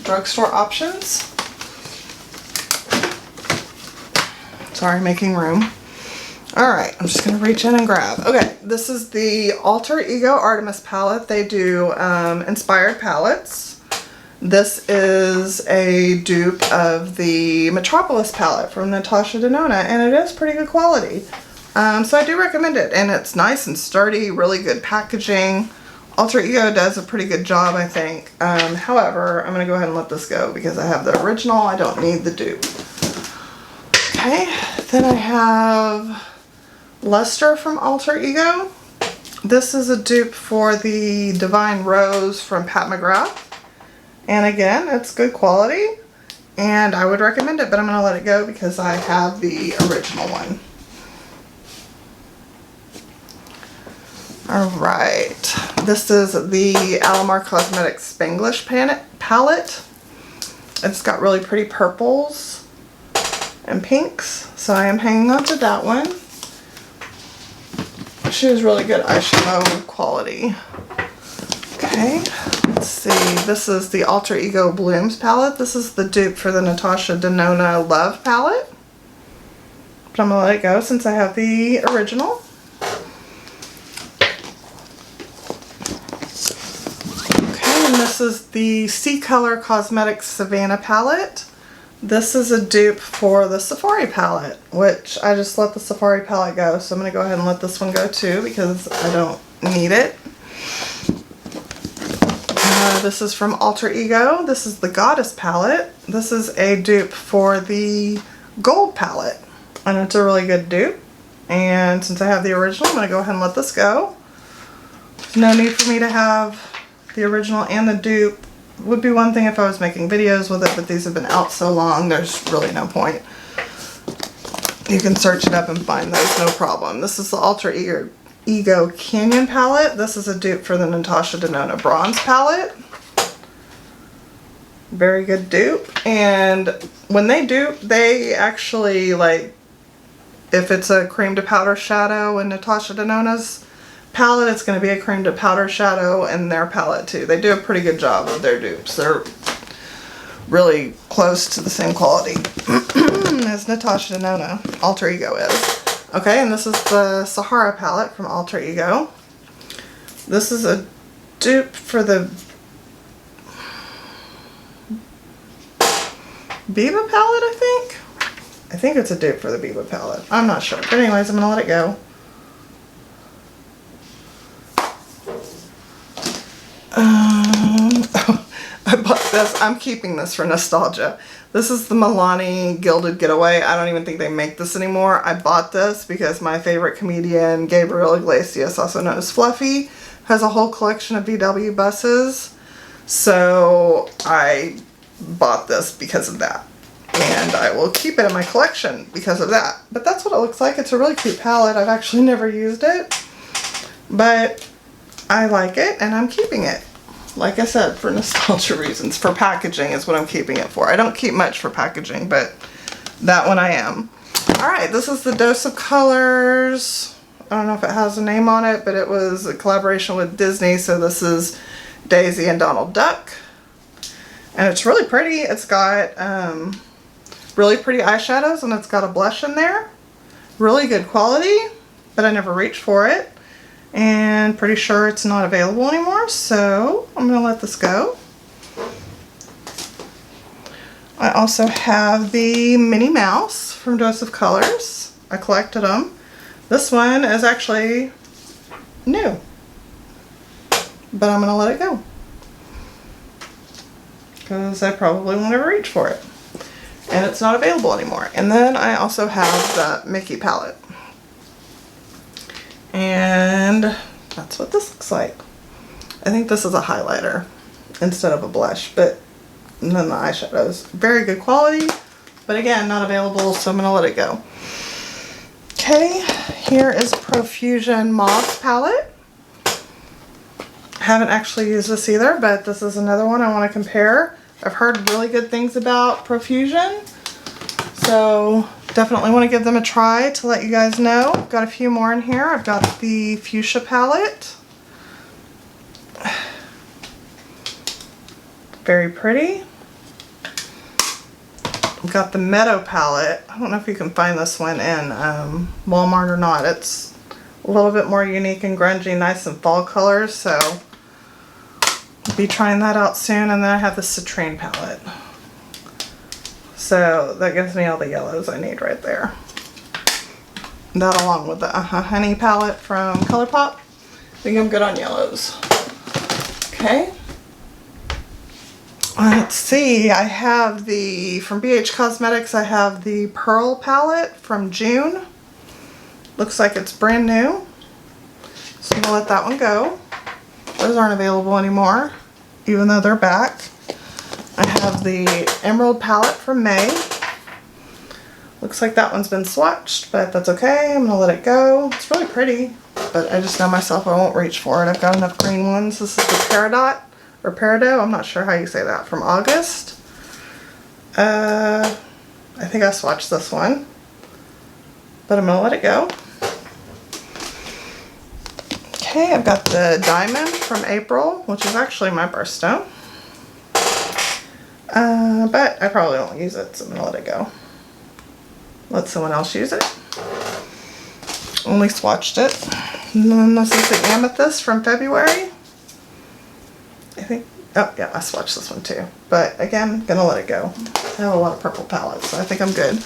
drugstore options. Sorry, making room. Alright, I'm just going to reach in and grab. Okay, this is the Alter Ego Artemis palette. They do inspired palettes. This is a dupe of the Metropolis palette from Natasha Denona, and it is pretty good quality. So I do recommend it, and it's nice and sturdy, really good packaging. Alter Ego does a pretty good job, I think. However, I'm going to go ahead and let this go because I have the original. I don't need the dupe. Okay, then I have Luster from Alter Ego. This is a dupe for the Divine Rose from Pat McGrath. And again, it's good quality, and I would recommend it, but I'm going to let it go because I have the original one. Alright, this is the Alamar Cosmetics Spanglish palette. It's got really pretty purples and pinks, so I am hanging on to that one. She has really good eyeshadow quality. Okay, let's see. This is the Alter Ego Blooms palette. This is the dupe for the Natasha Denona Love palette. but I'm going to let it go since I have the original. Okay, and this is the C-Color Cosmetics Savannah palette. This is a dupe for the Safari palette, which I just let the Safari palette go, so I'm going to go ahead and let this one go too because I don't need it. This is from Alter Ego. This is the Goddess palette. This is a dupe for the Gold palette, and it's a really good dupe. And since I have the original, I'm going to go ahead and let this go. There's no need for me to have the original and the dupe. Would be one thing if I was making videos with it, but these have been out so long, there's really no point. You can search it up and find those, no problem. This is the Alter Ego Canyon palette. This is a dupe for the Natasha Denona Bronze palette. Very good dupe. And when they dupe, they actually, like, if it's a cream to powder shadow in Natasha Denona's palette, it's going to be a cream to powder shadow in their palette too. They do a pretty good job of their dupes. They're really close to the same quality as Natasha Denona Alter Ego is. Okay, and this is the Sahara palette from Alter Ego. This is a dupe for the Biba palette, I think. I think it's a dupe for the Biba palette. I'm not sure. But anyways, I'm going to let it go. I bought this. I'm keeping this for nostalgia. This is the Milani Gilded Getaway. I don't even think they make this anymore. I bought this because my favorite comedian, Gabriel Iglesias, also known as Fluffy, has a whole collection of VW buses. So I bought this because of that. And I will keep it in my collection because of that. But that's what it looks like. It's a really cute palette. I've actually never used it. But I like it and I'm keeping it. Like I said, for nostalgia reasons. For packaging is what I'm keeping it for. I don't keep much for packaging, but that one I am. Alright, this is the Dose of Colors. I don't know if it has a name on it, but it was a collaboration with Disney. So this is Daisy and Donald Duck. And it's really pretty. It's got really pretty eyeshadows and it's got a blush in there. Really good quality, but I never reached for it. And pretty sure it's not available anymore, so I'm going to let this go. I also have the Minnie Mouse from Dose of Colors. I collected them. This one is actually new, but I'm going to let it go because I probably won't ever reach for it. And it's not available anymore. And then I also have the Mickey palette. And that's what this looks like. I think this is a highlighter instead of a blush, but then the eyeshadows. Very good quality, but again, not available, so I'm going to let it go. Okay, here is Profusion Mauve palette. I haven't actually used this either, but this is another one I want to compare. I've heard really good things about Profusion, so definitely want to give them a try to let you guys know. I've got a few more in here. I've got the Fuchsia palette. Very pretty. I've got the Meadow palette. I don't know if you can find this one in Walmart or not. It's a little bit more unique and grungy, nice and fall colors, so I'll be trying that out soon. And then I have the Citrine palette. So that gives me all the yellows I need right there. That along with the Honey palette from ColourPop. I think I'm good on yellows. Okay. Let's see, I have from BH Cosmetics, I have the Pearl palette from June. Looks like it's brand new. So I'm going to let that one go. Those aren't available anymore, even though they're back. I have the Emerald palette from May. Looks like that one's been swatched, but that's okay. I'm going to let it go. It's really pretty, but I just know myself I won't reach for it. I've got enough green ones. This is the Peridot, or Peridot, I'm not sure how you say that, from August. I think I swatched this one, but I'm going to let it go. Okay, I've got the Diamond from April, which is actually my birthstone. But I probably won't use it, so I'm going to let it go. Let someone else use it. Only swatched it. And then this is the Amethyst from February. I think, oh yeah, I swatched this one too. But again, gonna let it go. I have a lot of purple palettes, so I think I'm good.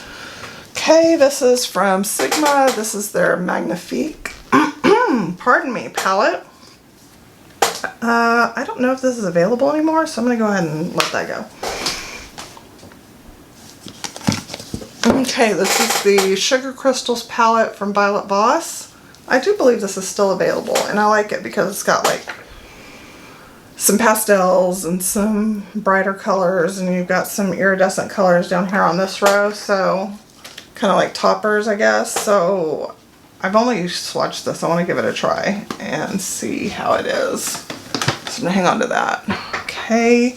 Okay, this is from Sigma. This is their Magnifique, pardon me, palette. I don't know if this is available anymore, so I'm gonna go ahead and let that go. Okay, this is the Sugar Crystals palette from Violet Voss. I do believe this is still available, and I like it because it's got like some pastels and some brighter colors, and you've got some iridescent colors down here on this row, so kind of like toppers, I guess. So I've only swatched this. I want to give it a try and see how it is. So I'm gonna hang on to that. Okay.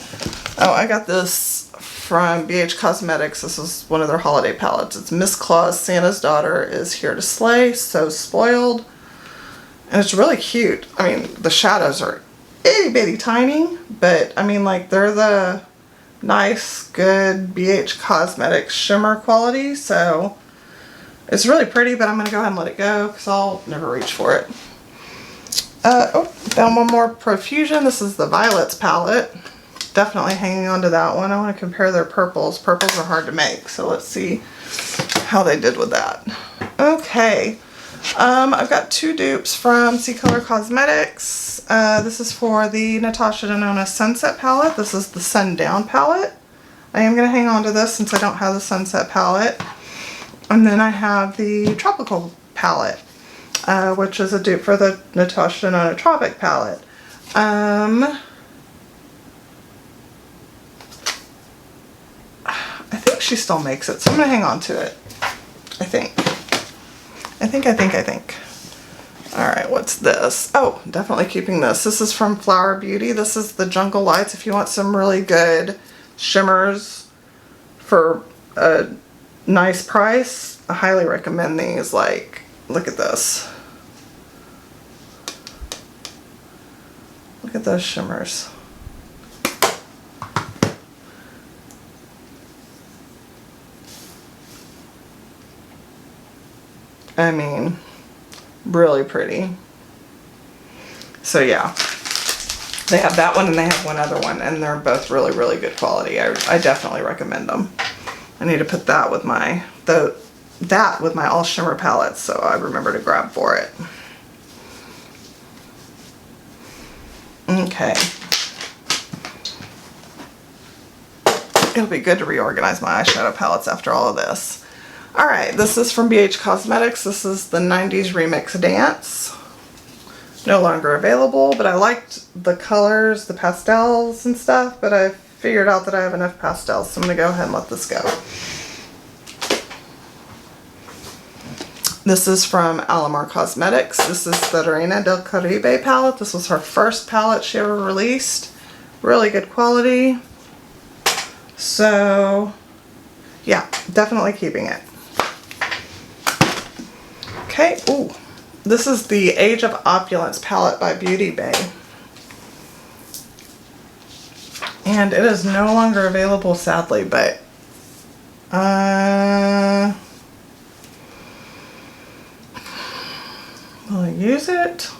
Oh, I got this from BH Cosmetics. This is one of their holiday palettes. It's Miss Claus, Santa's Daughter is Here to Slay, So Spoiled. And it's really cute. I mean, the shadows are itty bitty tiny, but I mean, like, they're the nice, good BH Cosmetics shimmer quality, so it's really pretty, but I'm going to go ahead and let it go because I'll never reach for it. Oh, found one more Profusion. This is the Violets palette. Definitely hanging on to that one. I want to compare their purples. Purples are hard to make, so let's see how they did with that. Okay, I've got two dupes from C Color Cosmetics. This is for the Natasha Denona Sunset palette. This is the Sundown palette. I am going to hang on to this since I don't have the Sunset palette. And then I have the Tropical palette, which is a dupe for the Natasha Denona Tropic palette. I think she still makes it, so I'm going to hang on to it. I think. Alright, what's this? Oh, definitely keeping this. This is from Flower Beauty. This is the Jungle Lights. If you want some really good shimmers for a nice price, I highly recommend these. Like, look at this. Look at those shimmers. I mean, really pretty. So yeah, they have that one and they have one other one, and they're both really, really good quality. I definitely recommend them. I need to put that with my all shimmer palettes, so I remember to grab for it. Okay. It'll be good to reorganize my eyeshadow palettes after all of this. Alright, this is from BH Cosmetics. This is the 90s Remix Dance. No longer available, but I liked the colors, the pastels and stuff, but I figured out that I have enough pastels, so I'm going to go ahead and let this go. This is from Alamar Cosmetics. This is the Reina del Caribe palette. This was her first palette she ever released. Really good quality. So, yeah, definitely keeping it. Okay, ooh, this is the Age of Opulence palette by Beauty Bay. And it is no longer available, sadly, but will I use it?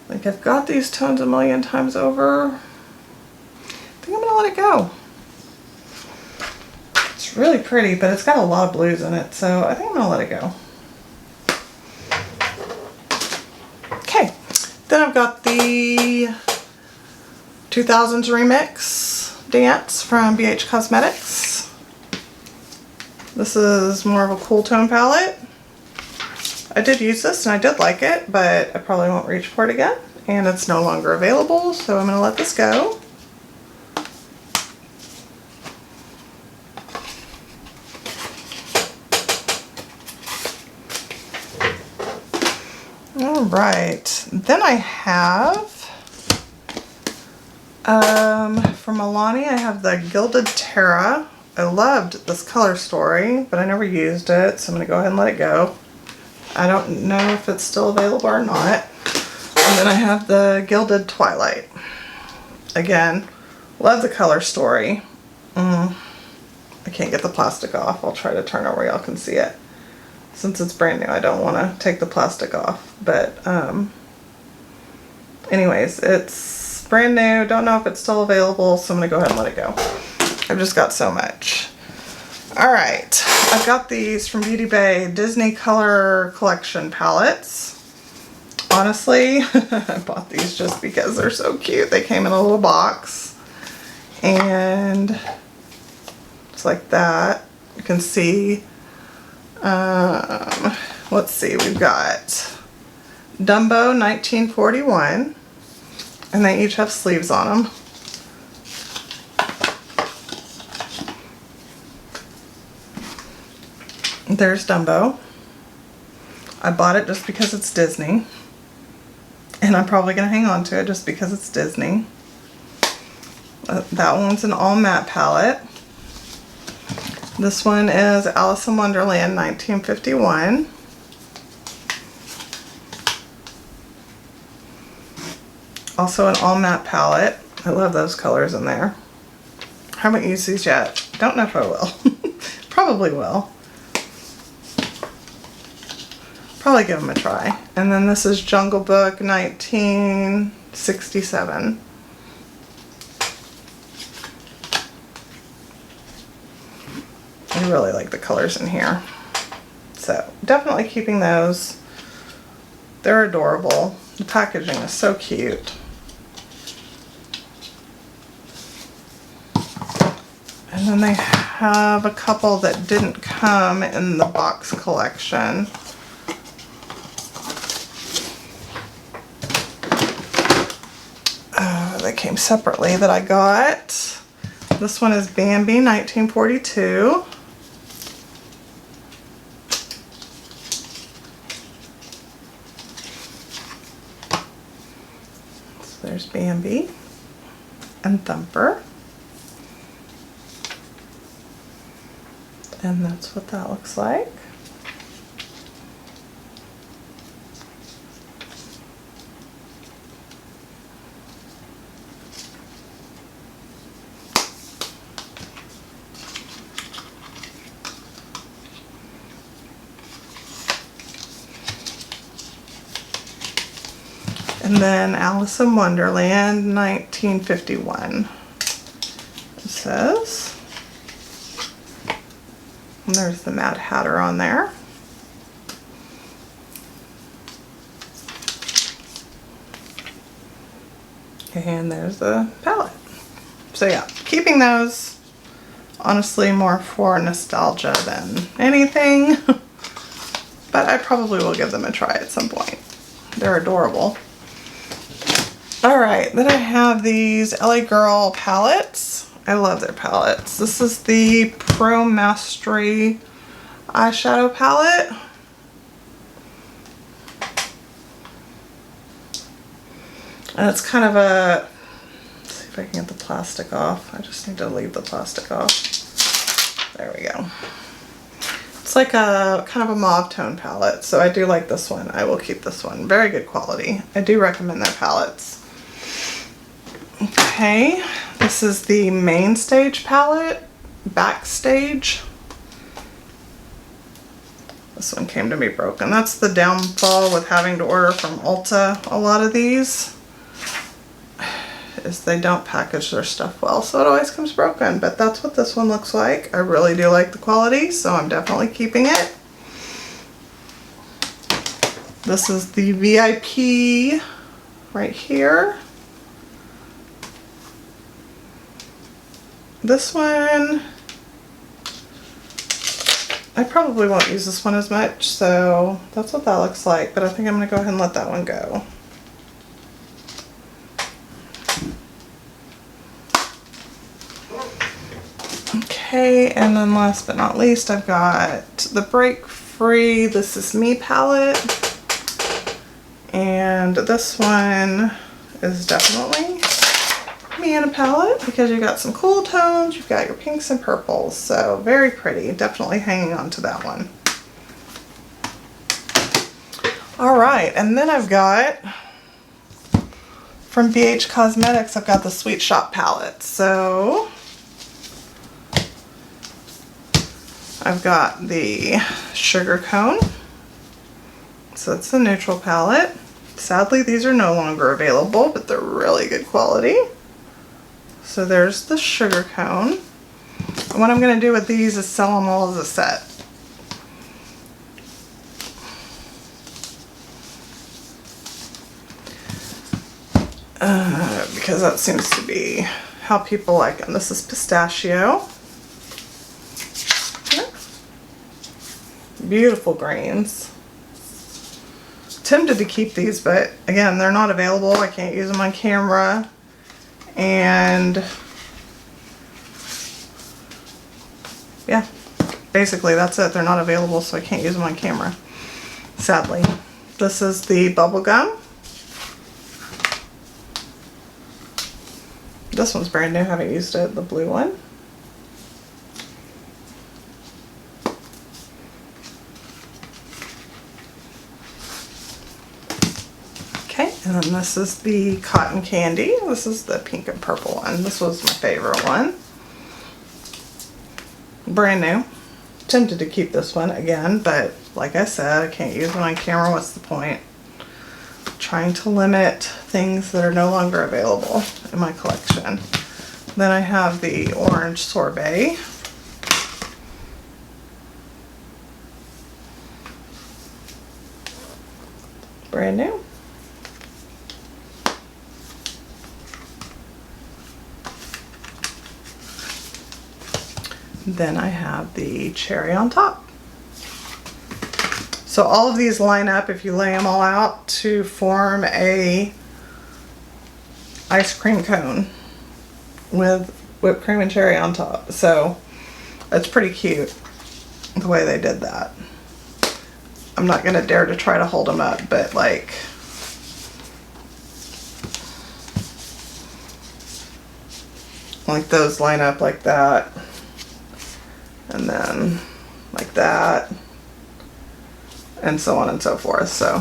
Like, I've got these tones a million times over. I think I'm gonna let it go. It's really pretty, but it's got a lot of blues in it, so I think I'm gonna let it go. Then I've got the 2000s Remix Dance from BH Cosmetics. This is more of a cool tone palette. I did use this and I did like it, but I probably won't reach for it again. And it's no longer available, so I'm going to let this go. Alright, then I have, from Milani, I have the Gilded Terra. I loved this color story, but I never used it, so I'm going to go ahead and let it go. I don't know if it's still available or not. And then I have the Gilded Twilight. Again, love the color story. I can't get the plastic off. I'll try to turn it where y'all can see it. Since it's brand new, I don't want to take the plastic off. But anyways, it's brand new. Don't know if it's still available, so I'm going to go ahead and let it go. I've just got so much. Alright, I've got these from Beauty Bay Disney Color Collection palettes. Honestly, I bought these just because they're so cute. They came in a little box. And it's like that. You can see, let's see, we've got Dumbo 1941. And they each have sleeves on them. There's Dumbo. I bought it just because it's Disney. And I'm probably going to hang on to it just because it's Disney. That one's an all matte palette. This one is Alice in Wonderland 1951. Also an all matte palette. I love those colors in there. Haven't used these yet. Don't know if I will. Probably will. Probably give them a try. And then this is Jungle Book 1967. I really like the colors in here. So definitely keeping those. They're adorable. The packaging is so cute. And then they have a couple that didn't come in the box collection. They came separately that I got. This one is Bambi 1942. So there's Bambi and Thumper. And that's what that looks like. And then Alice in Wonderland 1951. It says. And there's the Mad Hatter on there. And there's the palette. So yeah, keeping those, honestly, more for nostalgia than anything. But I probably will give them a try at some point. They're adorable. Alright, then I have these LA Girl palettes. I love their palettes. This is the Pro Mastery eyeshadow palette. And it's kind of a, let's see if I can get the plastic off. I just need to leave the plastic off. There we go. It's like a kind of a mauve tone palette, so I do like this one. I will keep this one. Very good quality. I do recommend their palettes. Okay, this is the Main Stage palette, Backstage. This one came to me broken. That's the downfall with having to order from Ulta. A lot of these is they don't package their stuff well, so it always comes broken. But that's what this one looks like. I really do like the quality, so I'm definitely keeping it. This is the VIP right here. This one, I probably won't use this one as much, so that's what that looks like, but I think I'm going to go ahead and let that one go. Okay, and then last but not least, I've got the Break Free This Is Me palette, and this one is definitely me in a palette because you've got some cool tones, you've got your pinks and purples, so very pretty. Definitely hanging on to that one. Alright, and then I've got from BH Cosmetics, I've got the Sweet Shop palette. So I've got the Sugar Cone. So it's the neutral palette. Sadly, these are no longer available, but they're really good quality. So there's the Sugar Cone. And what I'm going to do with these is sell them all as a set. Because that seems to be how people like them. This is Pistachio. Beautiful greens. Tempted to keep these, but again, they're not available. I can't use them on camera. And yeah, basically that's it. They're not available, so I can't use them on camera, sadly. This is the Bubblegum. This one's brand new, I haven't used it, the blue one. Okay, and then this is the Cotton Candy. This is the pink and purple one. This was my favorite one. Brand new. Tempted to keep this one again, but like I said, I can't use it on camera. What's the point? Trying to limit things that are no longer available in my collection. Then I have the Orange Sorbet. Brand new. Then I have the Cherry on Top. So all of these line up, if you lay them all out, to form a ice cream cone with whipped cream and cherry on top. So that's pretty cute the way they did that. I'm not gonna dare to try to hold them up, but like those line up like that, and then like that, and so on and so forth. So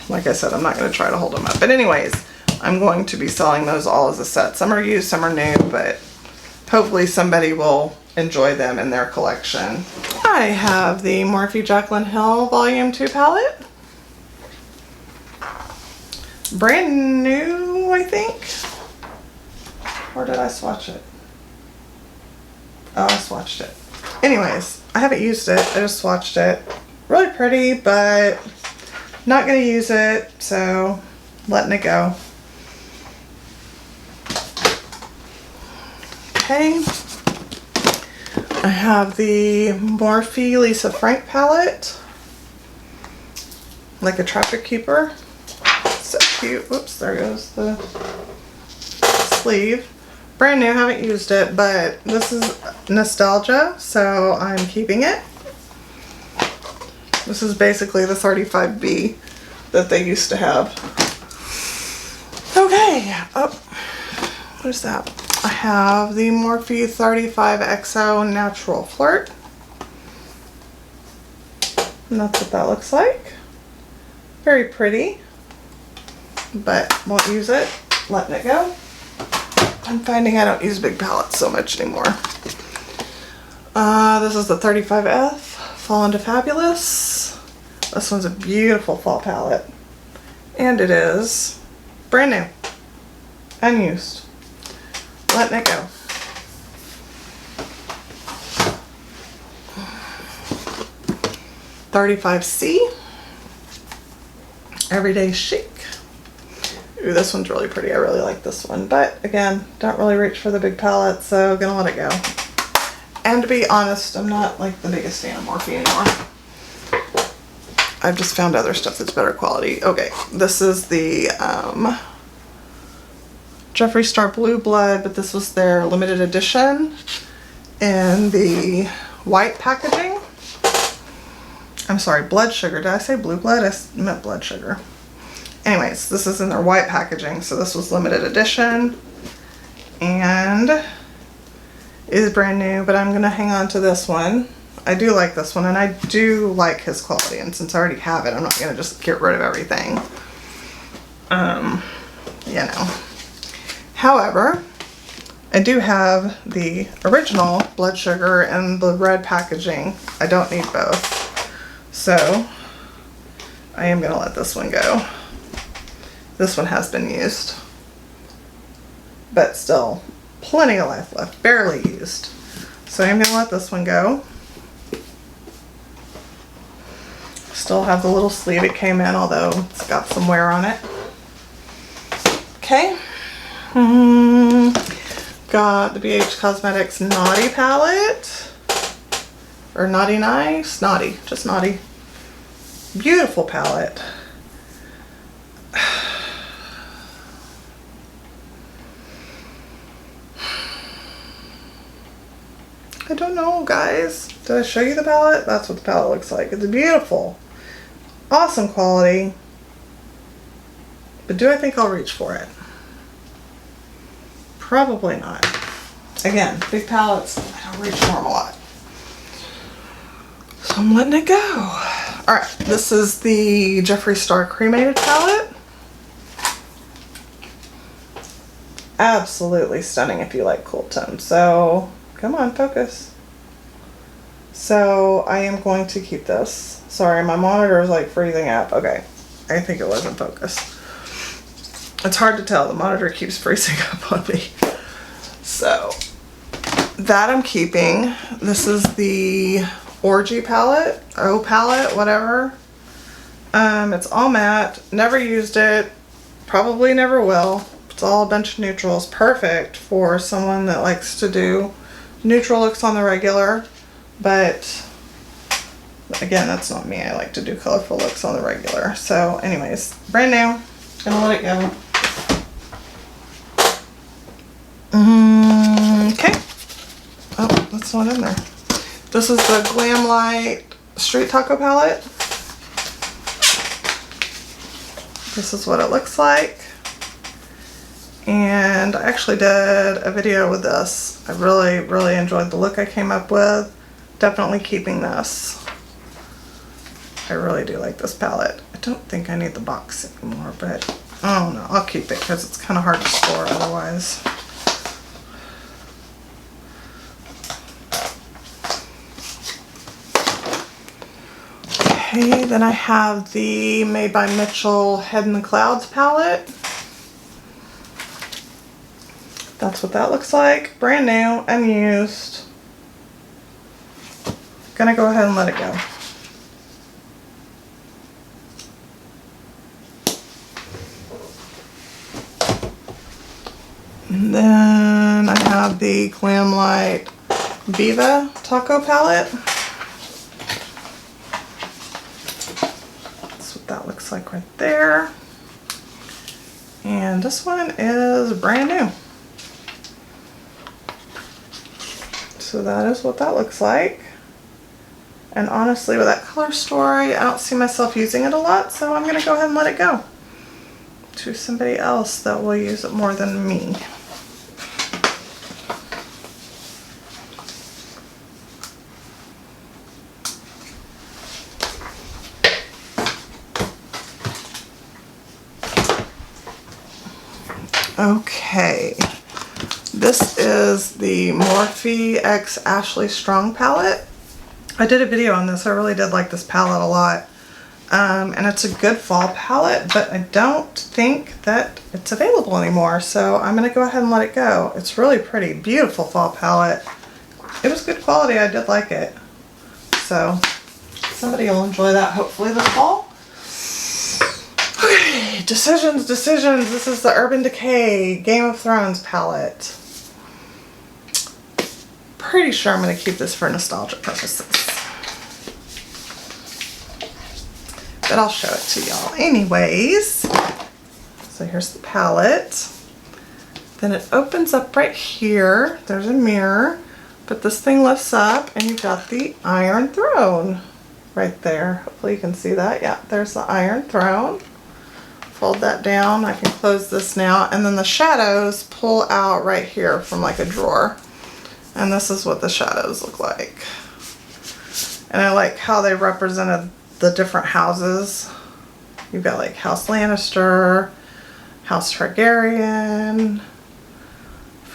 like I said, I'm not going to try to hold them up, but anyways, I'm going to be selling those all as a set. Some are used, some are new, but hopefully somebody will enjoy them in their collection. I have the Morphe Jaclyn Hill Volume 2 palette. Brand new, I think. Or did I swatch it? Oh, I swatched it. Anyways, I haven't used it. I just swatched it. Really pretty, but not going to use it, so letting it go. Okay. I have the Morphe Lisa Frank palette. Like a traffic keeper. So cute. Whoops, there goes the sleeve. Brand new, haven't used it, but this is nostalgia, so I'm keeping it. This is basically the 35B that they used to have. Okay, oh, what is that? I have the Morphe 35XO Natural Flirt. And that's what that looks like. Very pretty, but won't use it, letting it go. I'm finding I don't use big palettes so much anymore. This is the 35F, Fall Into Fabulous. This one's a beautiful fall palette. And it is brand new, unused. Letting it go. $35C, Everyday Chic. Ooh, this one's really pretty. I really like this one. But again, don't really reach for the big palette, so gonna let it go. And to be honest, I'm not like the biggest fan of Morphe anymore. I've just found other stuff that's better quality. Okay, this is the Jeffree Star Blue Blood, but this was their limited edition in the white packaging. I'm sorry, blood sugar. Did I say blue blood? I meant blood sugar. Anyways, this is in their white packaging, so this was limited edition and is brand new, but I'm gonna hang on to this one. I do like this one, and I do like his quality, and since I already have it, I'm not gonna just get rid of everything. You know. However, I do have the original blood sugar and the red packaging. I don't need both. So I am going to let this one go. This one has been used, but still plenty of life left, barely used. So I'm going to let this one go. Still have the little sleeve it came in, although it's got some wear on it. Okay. Got the BH Cosmetics Naughty palette. Or Naughty Nice? Naughty. Just Naughty. Beautiful palette. I don't know, guys. Did I show you the palette? That's what the palette looks like. It's beautiful. Awesome quality. But do I think I'll reach for it? Probably not. Again, big palettes, I don't reach for them a lot. So I'm letting it go. Alright, this is the Jeffree Star Cremated palette. Absolutely stunning if you like cool tones. So, come on, focus. So, I am going to keep this. Sorry, my monitor is like freezing up. Okay, I think it wasn't focused. It's hard to tell. The monitor keeps freezing up on me. So, that I'm keeping. This is the Orgy palette, O palette, whatever. It's all matte. Never used it. Probably never will. It's all a bunch of neutrals. Perfect for someone that likes to do neutral looks on the regular. But again, that's not me. I like to do colorful looks on the regular. So anyways, brand new. Gonna let it go. Okay. Oh, that's not in there. This is the Glam Light Street Taco palette. This is what it looks like. And I actually did a video with this. I really enjoyed the look I came up with. Definitely keeping this. I really do like this palette. I don't think I need the box anymore, but I don't know. I'll keep it because it's kind of hard to store otherwise. Okay, then I have the Made by Mitchell Head in the Clouds palette. That's what that looks like. Brand new, unused. Gonna go ahead and let it go. And then I have the Glam Light Viva Taco palette. That's what that looks like right there. And this one is brand new. So that is what that looks like. And honestly, with that color story, I don't see myself using it a lot, so I'm going to go ahead and let it go to somebody else that will use it more than me. Okay. This is the Morphe X Ashley Strong palette. I did a video on this. I really did like this palette a lot. And it's a good fall palette, but I don't think that it's available anymore. So I'm going to go ahead and let it go. It's really pretty. Beautiful fall palette. It was good quality. I did like it. So somebody will enjoy that hopefully this fall. Okay, decisions. This is the Urban Decay Game of Thrones palette. Pretty sure I'm going to keep this for nostalgia purposes. But I'll show it to y'all anyways. So here's the palette. Then it opens up right here. There's a mirror. But this thing lifts up and you've got the Iron Throne right there. Hopefully you can see that. Yeah, there's the Iron Throne. Fold that down. I can close this now. And then the shadows pull out right here from like a drawer. And this is what the shadows look like. And I like how they represented the different houses. You've got like House Lannister, House Targaryen,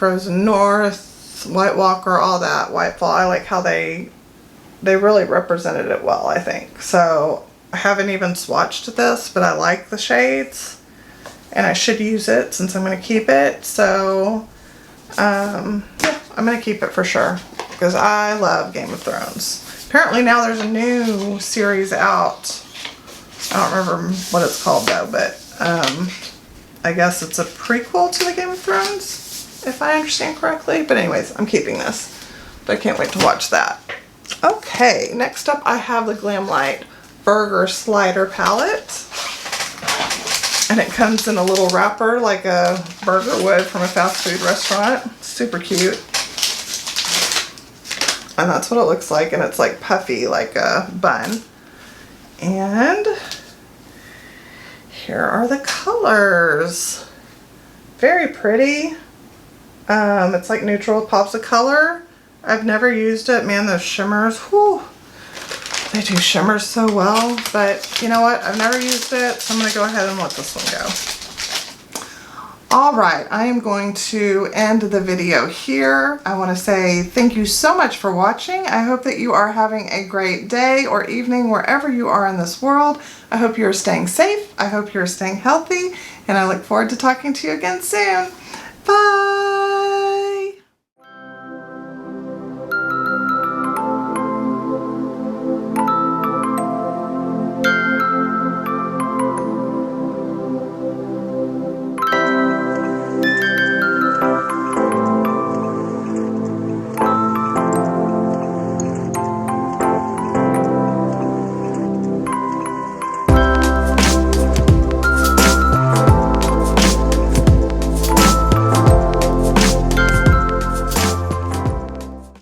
Frozen North, White Walker, all that, Whitefall. I like how they really represented it well, I think. So I haven't even swatched this, but I like the shades and I should use it since I'm going to keep it. So yeah, I'm going to keep it for sure because I love Game of Thrones. Apparently now there's a new series out. I don't remember what it's called though, but I guess it's a prequel to the Game of Thrones, if I understand correctly. But anyways, I'm keeping this, but I can't wait to watch that. Okay, next up I have the Glamlight Burger Slider Palette. And it comes in a little wrapper like a burger would from a fast food restaurant. Super cute. And that's what it looks like, and it's like puffy like a bun. And here are the colors. Very pretty. It's like neutral pops of color. I've never used it. Man, those shimmers, whew. They do shimmers so well, but you know what? I've never used it, so I'm gonna go ahead and let this one go. All right, I am going to end the video here. I want to say thank you so much for watching. I hope that you are having a great day or evening wherever you are in this world. I hope you're staying safe. I hope you're staying healthy, and I look forward to talking to you again soon. Bye.